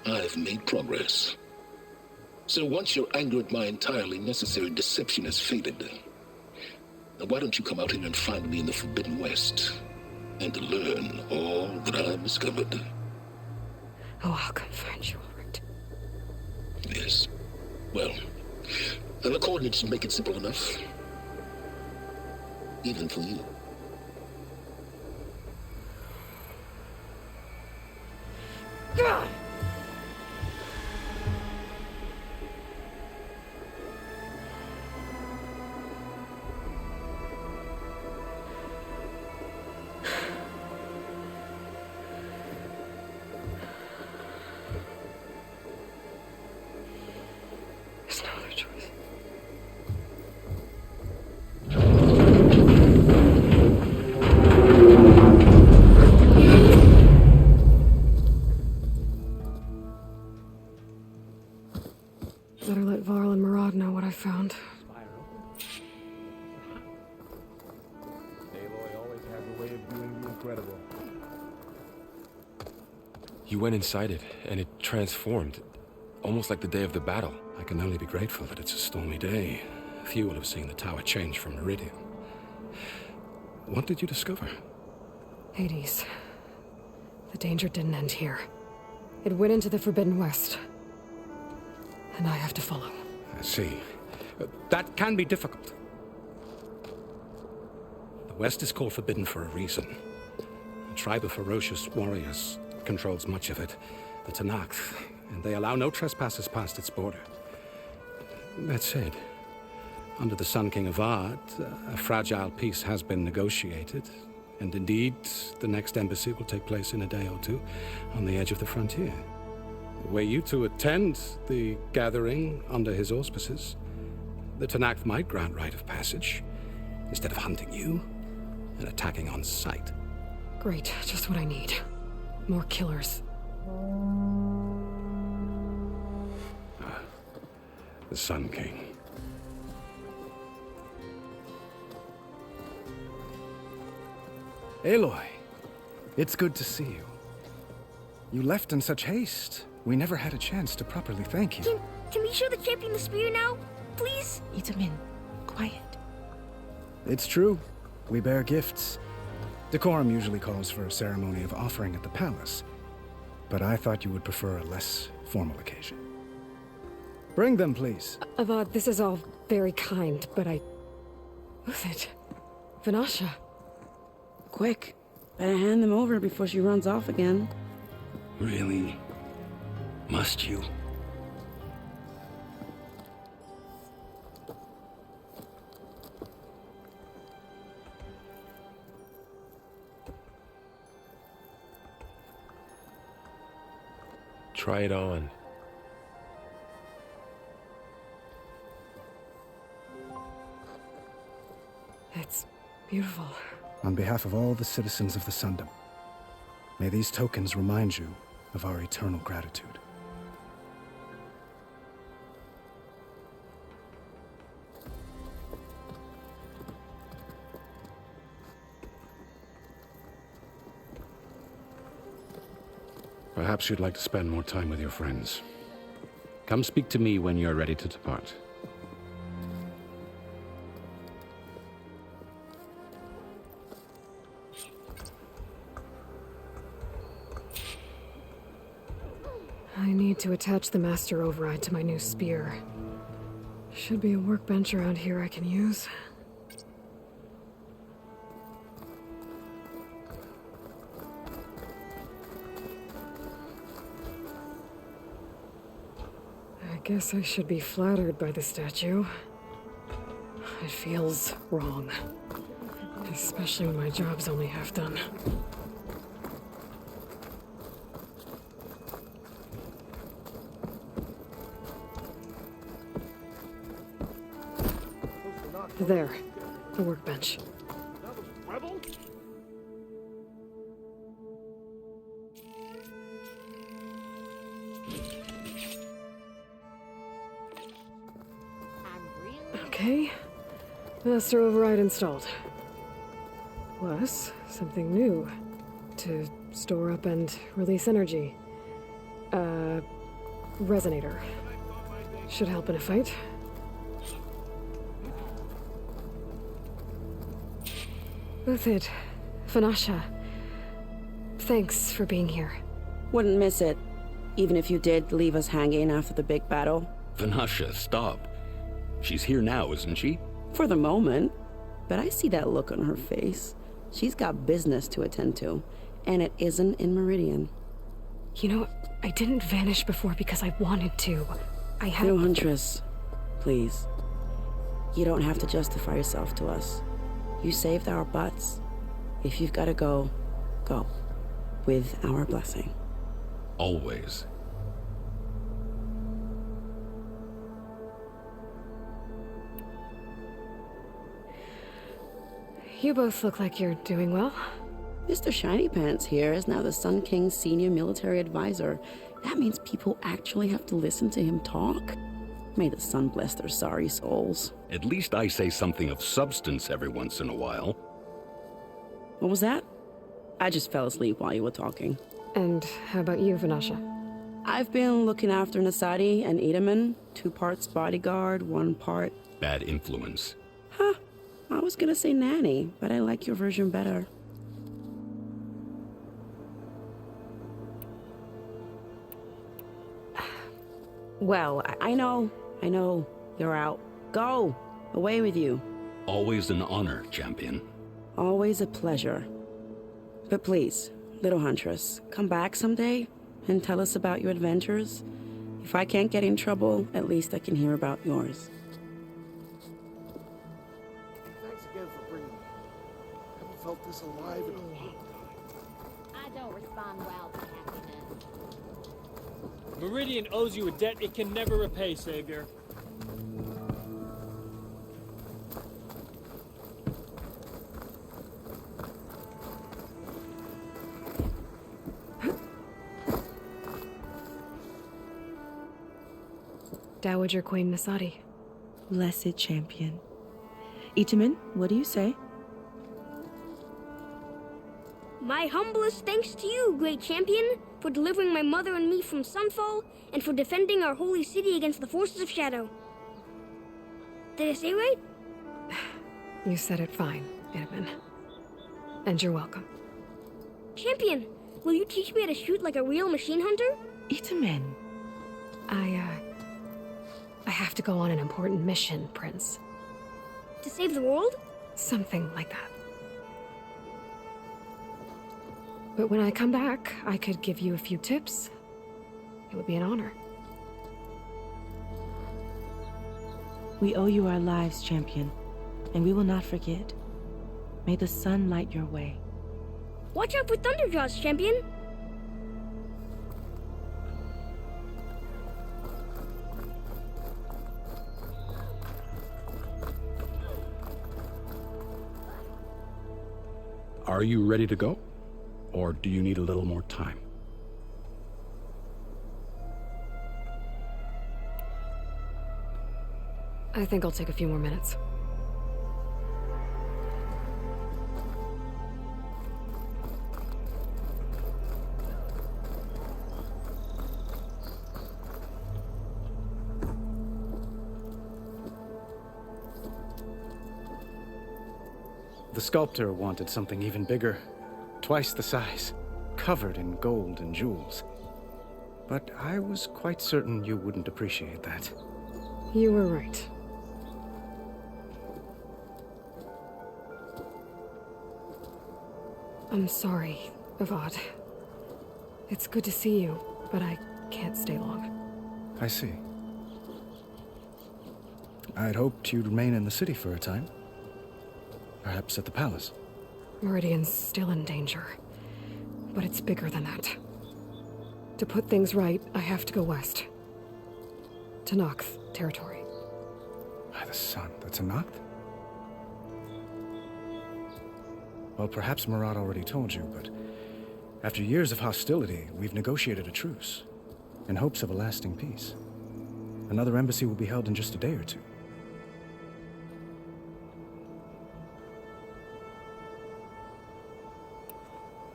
I've made progress. So once your anger at my entirely necessary deception has faded, now why don't you come out here and find me in the Forbidden West, and learn all that I've discovered? Oh, I'll come find you, all right. Yes. Well, and the coordinates make it simple enough. Even for you. Ugh! There's no other choice. Better let Varl and Murad know what I found. Aloy always has a way of doing the incredible. You went inside it, and it transformed. Almost like the day of the battle. I can only be grateful that it's a stormy day. Few will have seen the tower change from Meridian. What did you discover? Hades. The danger didn't end here. It went into the Forbidden West. And I have to follow. I see. That can be difficult. The West is called forbidden for a reason. A tribe of ferocious warriors controls much of it, the Tanakh, and they allow no trespassers past its border. That said, under the Sun King Avad, a fragile peace has been negotiated, and indeed, the next embassy will take place in a day or two on the edge of the frontier. Were you to attend the gathering under his auspices, the Tanakh might grant right of passage, instead of hunting you and attacking on sight. Great, just what I need. More killers. The Sun King. Aloy, it's good to see you. You left in such haste. We never had a chance to properly thank you. Can we show the champion the spear now? Please? Itamin, quiet. It's true. We bear gifts. Decorum usually calls for a ceremony of offering at the palace, but I thought you would prefer a less formal occasion. Bring them, please. Avad, this is all very kind, but Who's it? Vanasha. Quick, better hand them over before she runs off again. Really? Must you? Try it on. It's beautiful. On behalf of all the citizens of the Sundom, may these tokens remind you of our eternal gratitude. Perhaps you'd like to spend more time with your friends. Come speak to me when you're ready to depart. I need to attach the master override to my new spear. Should be a workbench around here I can use. I guess I should be flattered by the statue. It feels wrong. Especially when my job's only half done. There, the workbench. Okay, master override installed. Plus, something new to store up and release energy. Resonator. Should help in a fight. Uthid, Vanasha, thanks for being here. Wouldn't miss it, even if you did leave us hanging after the big battle. Vanasha, stop. She's here now, isn't she? For the moment, but I see that look on her face. She's got business to attend to, and it isn't in Meridian. You know, I didn't vanish before because I wanted to. I had... No, Huntress, please. You don't have to justify yourself to us. You saved our butts. If you've got to go, go. With our blessing. Always. You both look like you're doing well. Mr. Shiny Pants here is now the Sun King's senior military advisor. That means people actually have to listen to him talk. May the sun bless their sorry souls. At least I say something of substance every once in a while. What was that? I just fell asleep while you were talking. And how about you, Vanasha? I've been looking after Nasadi and Edaman. 2 parts bodyguard, 1 part... Bad influence. Huh. I was gonna say nanny, but I like your version better. Well, I know. You're out. Go! Away with you. Always an honor, champion. Always a pleasure. But please, little huntress, come back someday and tell us about your adventures. If I can't get in trouble, at least I can hear about yours. Thanks again for bringing me. I haven't felt this alive in a long time. I don't respond well to happiness. Meridian owes you a debt it can never repay, Savior. Dowager Queen Nasadi. Blessed champion. Itamen, what do you say? My humblest thanks to you, great champion, for delivering my mother and me from Sunfall, and for defending our holy city against the forces of Shadow. Did I say right? You said it fine, Itamen. And you're welcome. Champion, will you teach me how to shoot like a real machine hunter? Itamen. I have to go on an important mission, Prince. To save the world? Something like that. But when I come back, I could give you a few tips. It would be an honor. We owe you our lives, champion, and we will not forget. May the sun light your way. Watch out for Thunderjaws, champion! Are you ready to go? Or do you need a little more time? I think I'll take a few more minutes. The sculptor wanted something even bigger, twice the size, covered in gold and jewels. But I was quite certain you wouldn't appreciate that. You were right. I'm sorry, Avad. It's good to see you, but I can't stay long. I see. I'd hoped you'd remain in the city for a time. Perhaps at the palace. Meridian's still in danger, but it's bigger than that. To put things right, I have to go west. To Noct territory. By the sun, that's a Noct? Well, perhaps Murad already told you, but after years of hostility, we've negotiated a truce, in hopes of a lasting peace. Another embassy will be held in just a day or two.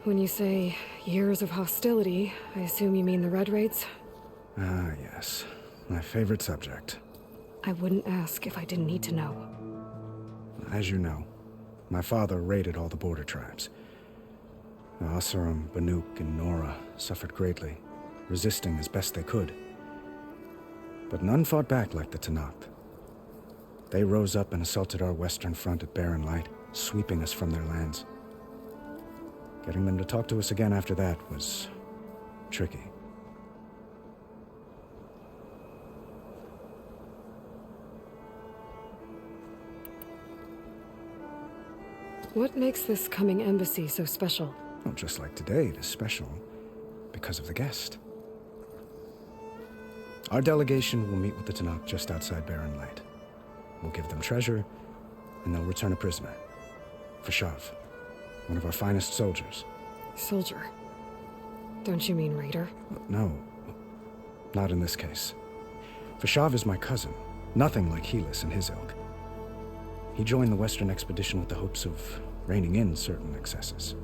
When you say years of hostility, I assume you mean the Red Raids? Ah, yes. My favorite subject. I wouldn't ask if I didn't need to know. As you know, my father raided all the border tribes. The Asurum, Banuk, and Nora suffered greatly, resisting as best they could. But none fought back like the Tenakth. They rose up and assaulted our western front at Barren Light, sweeping us from their lands. Getting them to talk to us again after that was tricky. What makes this coming embassy so special? Well, just like today, it is special because of the guest. Our delegation will meet with the Tenakth just outside Barren Light. We'll give them treasure, and they'll return a prisoner. Fashav, one of our finest soldiers. Soldier? Don't you mean raider? No, not in this case. Fashav is my cousin, nothing like Helis and his ilk. He joined the Western expedition with the hopes of reining in certain excesses.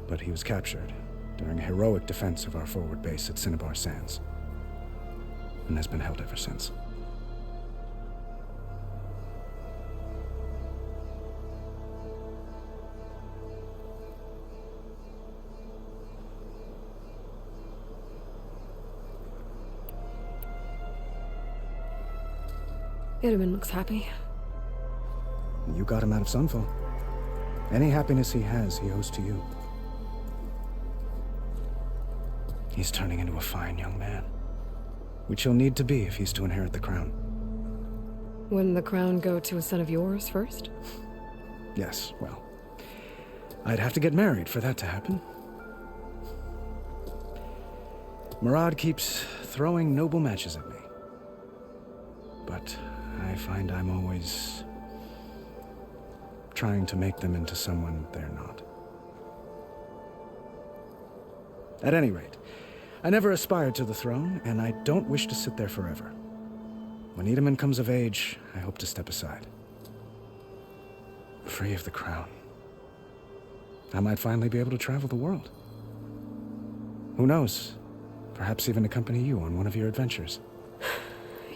But he was captured during a heroic defense of our forward base at Cinnabar Sands, and has been held ever since. Itamen looks happy. You got him out of Sunfall. Any happiness he has, he owes to you. He's turning into a fine young man, which he'll need to be if he's to inherit the crown. Wouldn't the crown go to a son of yours first? Yes, well, I'd have to get married for that to happen. Murad keeps throwing noble matches at me. But I find I'm always trying to make them into someone they're not. At any rate, I never aspired to the throne, and I don't wish to sit there forever. When Edaman comes of age, I hope to step aside. Free of the crown. I might finally be able to travel the world. Who knows? Perhaps even accompany you on one of your adventures.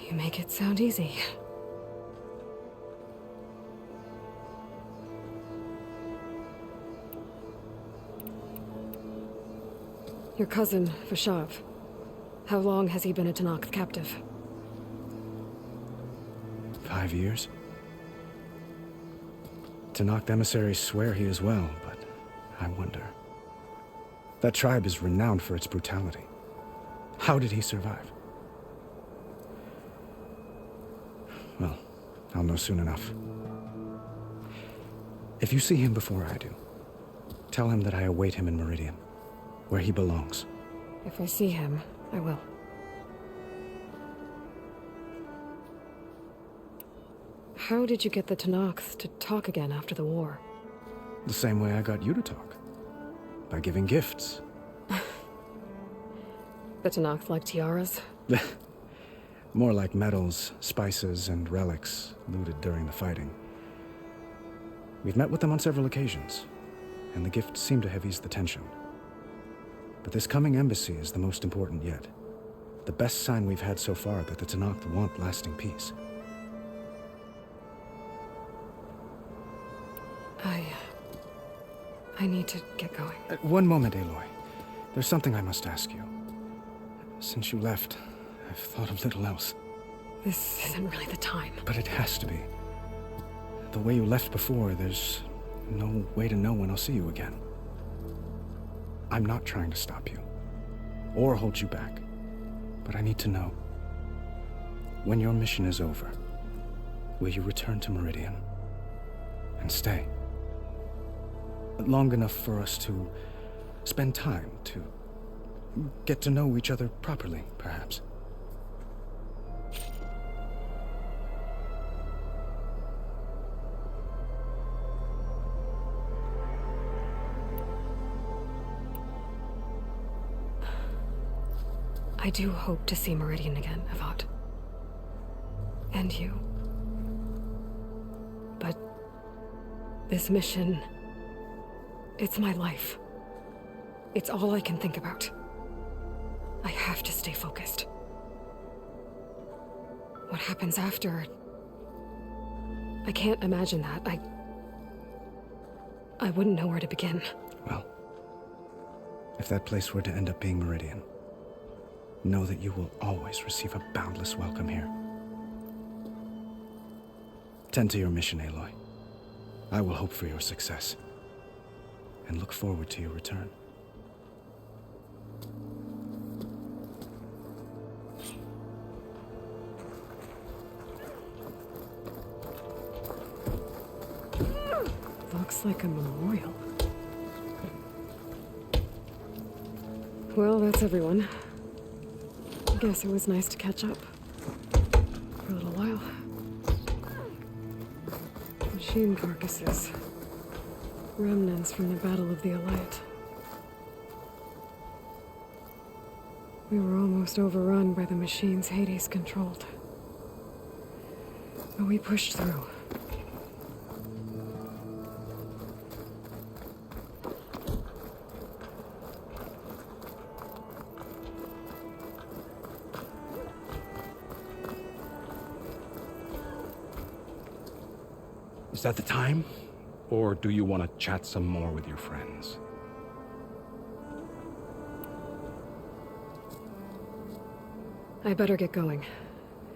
You make it sound easy. Your cousin, Vashav. How long has he been a Tanakh captive? 5 years. Tanakh emissaries swear he is well, but I wonder. That tribe is renowned for its brutality. How did he survive? Well, I'll know soon enough. If you see him before I do, tell him that I await him in Meridian, where he belongs. If I see him, I will. How did you get the Tanakh to talk again after the war? The same way I got you to talk. By giving gifts. The Tanakh like tiaras? More like medals, spices, and relics looted during the fighting. We've met with them on several occasions, and the gifts seem to have eased the tension. But this coming embassy is the most important yet. The best sign we've had so far that the Tanakh want lasting peace. I need to get going. One moment, Aloy. There's something I must ask you. Since you left, I've thought of little else. This isn't really the time. But it has to be. The way you left before, there's no way to know when I'll see you again. I'm not trying to stop you, or hold you back, but I need to know. When your mission is over, will you return to Meridian and stay? Long enough for us to spend time, to get to know each other properly, perhaps. I do hope to see Meridian again, Avad. And you. But this mission, it's my life. It's all I can think about. I have to stay focused. What happens after? I can't imagine that. I wouldn't know where to begin. Well, if that place were to end up being Meridian, know that you will always receive a boundless welcome here. Tend to your mission, Aloy. I will hope for your success, and look forward to your return. Looks like a memorial. Well, that's everyone. I guess it was nice to catch up. For a little while. Machine carcasses. Remnants from the Battle of the Elite. We were almost overrun by the machines Hades controlled. But we pushed through. Is that the time? Or do you want to chat some more with your friends? I better get going.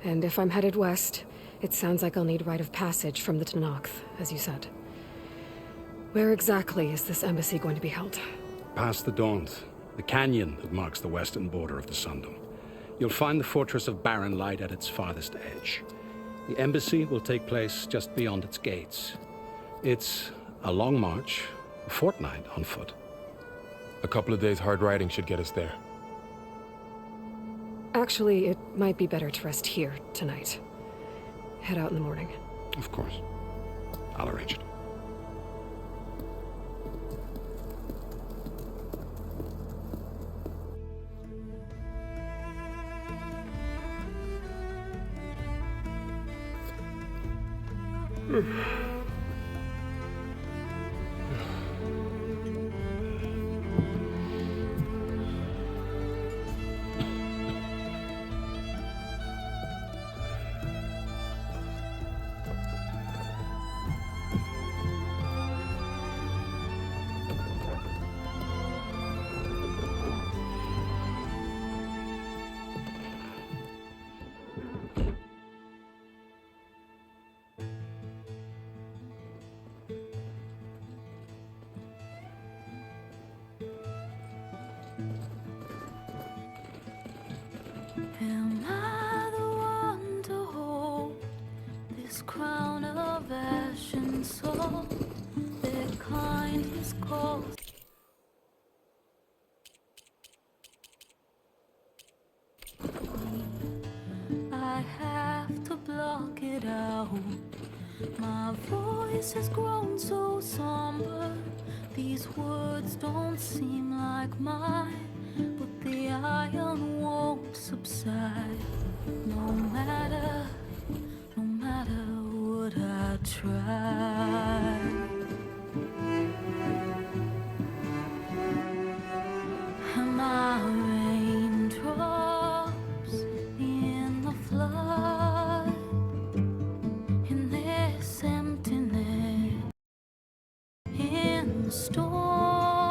And if I'm headed west, it sounds like I'll need rite of passage from the Tanakh, as you said. Where exactly is this embassy going to be held? Past the Daunt, the canyon that marks the western border of the Sundom. You'll find the fortress of Barren Light at its farthest edge. The embassy will take place just beyond its gates. It's a long march, a fortnight on foot. A couple of days hard riding should get us there. Actually, it might be better to rest here tonight. Head out in the morning. Of course. I'll arrange it. Am I the one to hold this crown of ash and salt? Their kind is called. I have to block it out. My voice has grown so somber. These words don't seem like mine. But the iron won't subside. No matter what I try. Am I raindrops in the flood? In this emptiness, in the storm.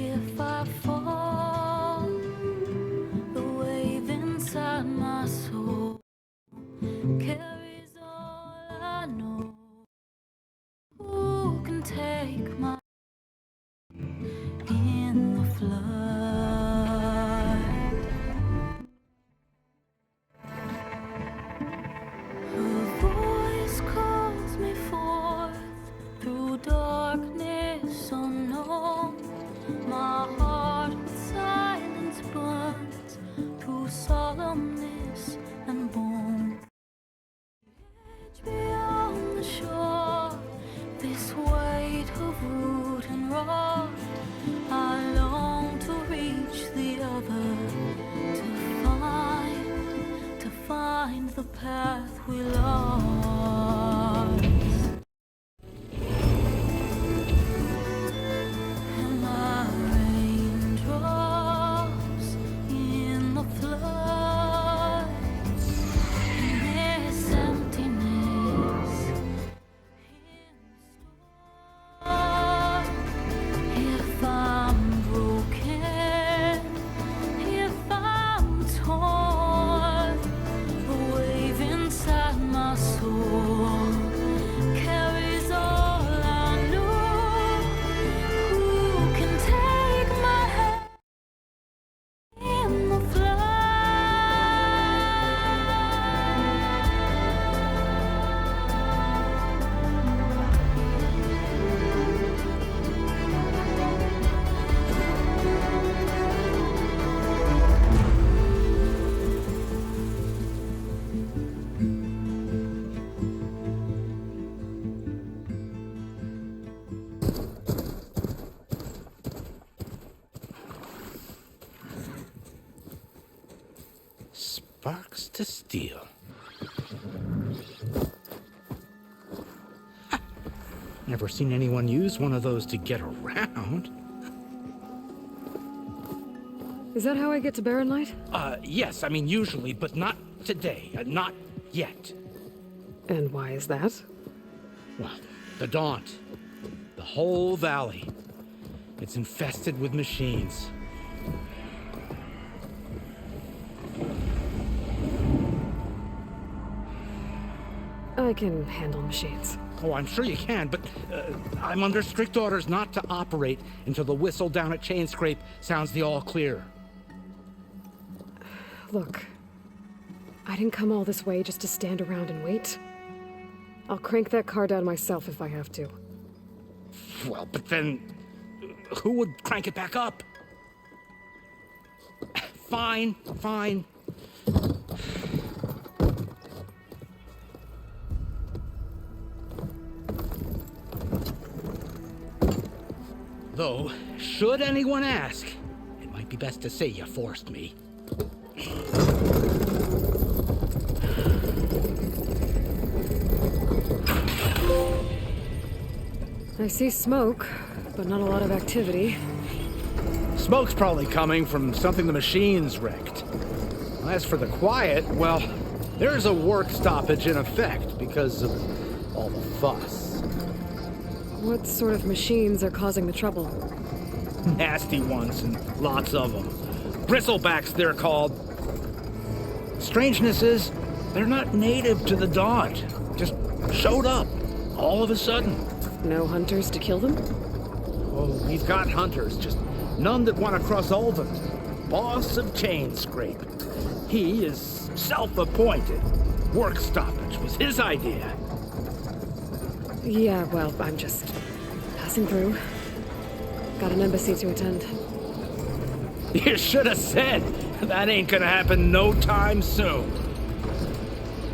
If I fall, the wave inside my soul carries all I know. Who can take my in the flood? Her voice calls me forth through darkness unknown. My heart with silence burns through solemnness and bone. Edge beyond the shore, this weight of root and rod. I long to reach the other, to find the path we lost. Am I raindrops in the flood? In this emptiness, if I'm broken, if I'm torn, the wave inside my soul carries all I know. Who can take my hand in the flood? Sparks to steel. Never seen anyone use one of those to get around. Is that how I get to Barren Light? Yes, I mean usually, but not today. Not yet. And why is that? Well, the Daunt. The whole valley. It's infested with machines. I can handle machines. Oh, I'm sure you can, but I'm under strict orders not to operate until the whistle down at Chainscrape sounds the all clear. Look, I didn't come all this way just to stand around and wait. I'll crank that car down myself if I have to. Well, but then who would crank it back up? Fine, fine. Though, should anyone ask, it might be best to say you forced me. I see smoke, but not a lot of activity. Smoke's probably coming from something the machine's wrecked. As for the quiet, well, there's a work stoppage in effect because of all the fuss. What sort of machines are causing the trouble? Nasty ones, and lots of them. Bristlebacks, they're called. Strangeness is, they're not native to the Dodge. Just showed up, all of a sudden. No hunters to kill them? Oh, we've got hunters, just none that want to cross over. Boss of Chainscrape. He is self-appointed. Work stoppage was his idea. Yeah, well, I'm just passing through. Got an embassy to attend. You should have said. That ain't gonna happen no time soon.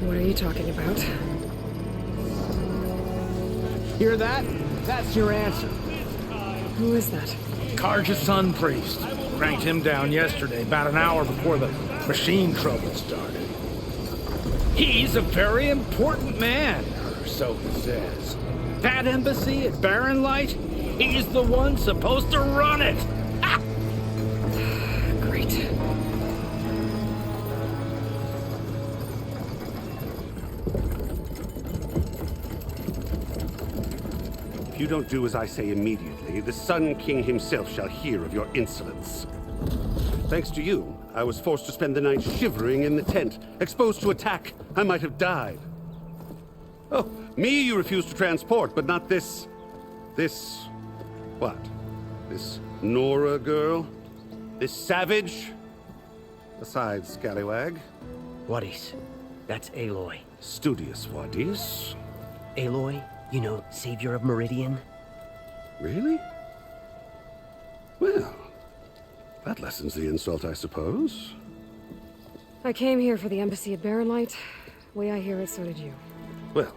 What are you talking about? Hear that? That's your answer. Who is that? Karja's son priest. Cranked him down yesterday, about an hour before the machine trouble started. He's a very important man, or so he says. That embassy at Barren Light, he's the one supposed to run it. Ha! Great. If you don't do as I say immediately, the Sun King himself shall hear of your insolence. Thanks to you, I was forced to spend the night shivering in the tent. Exposed to attack, I might have died. Oh, me you refuse to transport, but not this... what? This Nora girl? This savage? Besides, scallywag. Wadis. That's Aloy. Studious Wadis. Aloy, you know, savior of Meridian. Really? Well, that lessens the insult, I suppose. I came here for the embassy at Barren Light. Way I hear it, so did you. Well,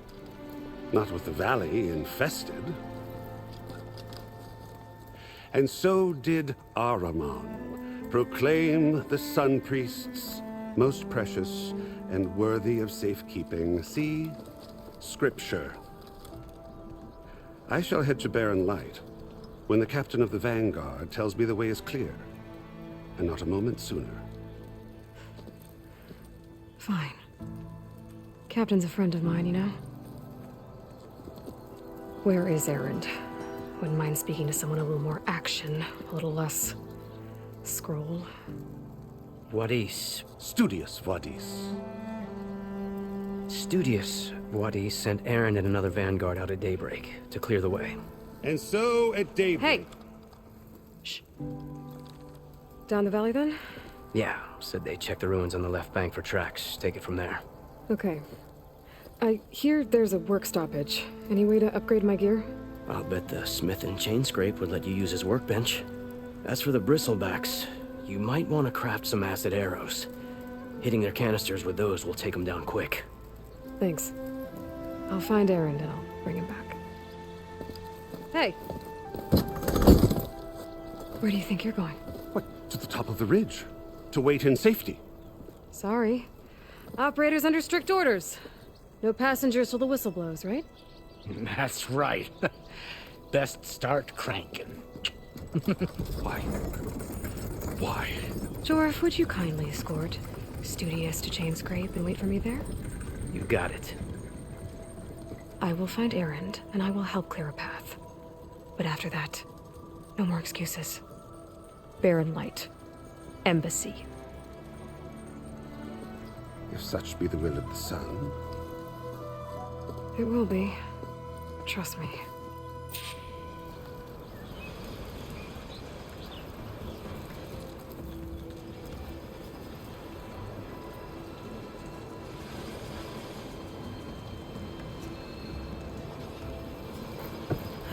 not with the valley infested. And so did Ahriman, proclaim the Sun Priests most precious and worthy of safekeeping. See Scripture. I shall head to Barren Light when the captain of the Vanguard tells me the way is clear, and not a moment sooner. Fine. Captain's a friend of mine, you know? Where is Erend? Wouldn't mind speaking to someone a little more action, a little less scroll. Wadis. Studious Wadis. Studious Wadis sent Erend and another Vanguard out at daybreak to clear the way. And so at daybreak... Hey! Shh. Down the valley, then? Yeah, said they checked the ruins on the left bank for tracks. Take it from there. Okay. I hear there's a work stoppage. Any way to upgrade my gear? I'll bet the smith in Chainscrape would let you use his workbench. As for the bristlebacks, you might want to craft some acid arrows. Hitting their canisters with those will take them down quick. Thanks. I'll find Erend and I'll bring him back. Hey! Where do you think you're going? What, to the top of the ridge? To wait in safety? Sorry. Operator's under strict orders. No passengers till the whistle blows, right? That's right. Best start cranking. Why? Why? Jorf, would you kindly escort Studious to Chainscrape and wait for me there? You got it. I will find Erend, and I will help clear a path. But after that, no more excuses. Barren Light. Embassy. If such be the will of the sun. It will be. Trust me.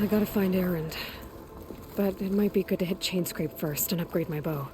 I gotta find Erend. But it might be good to hit Chainscrape first and upgrade my bow.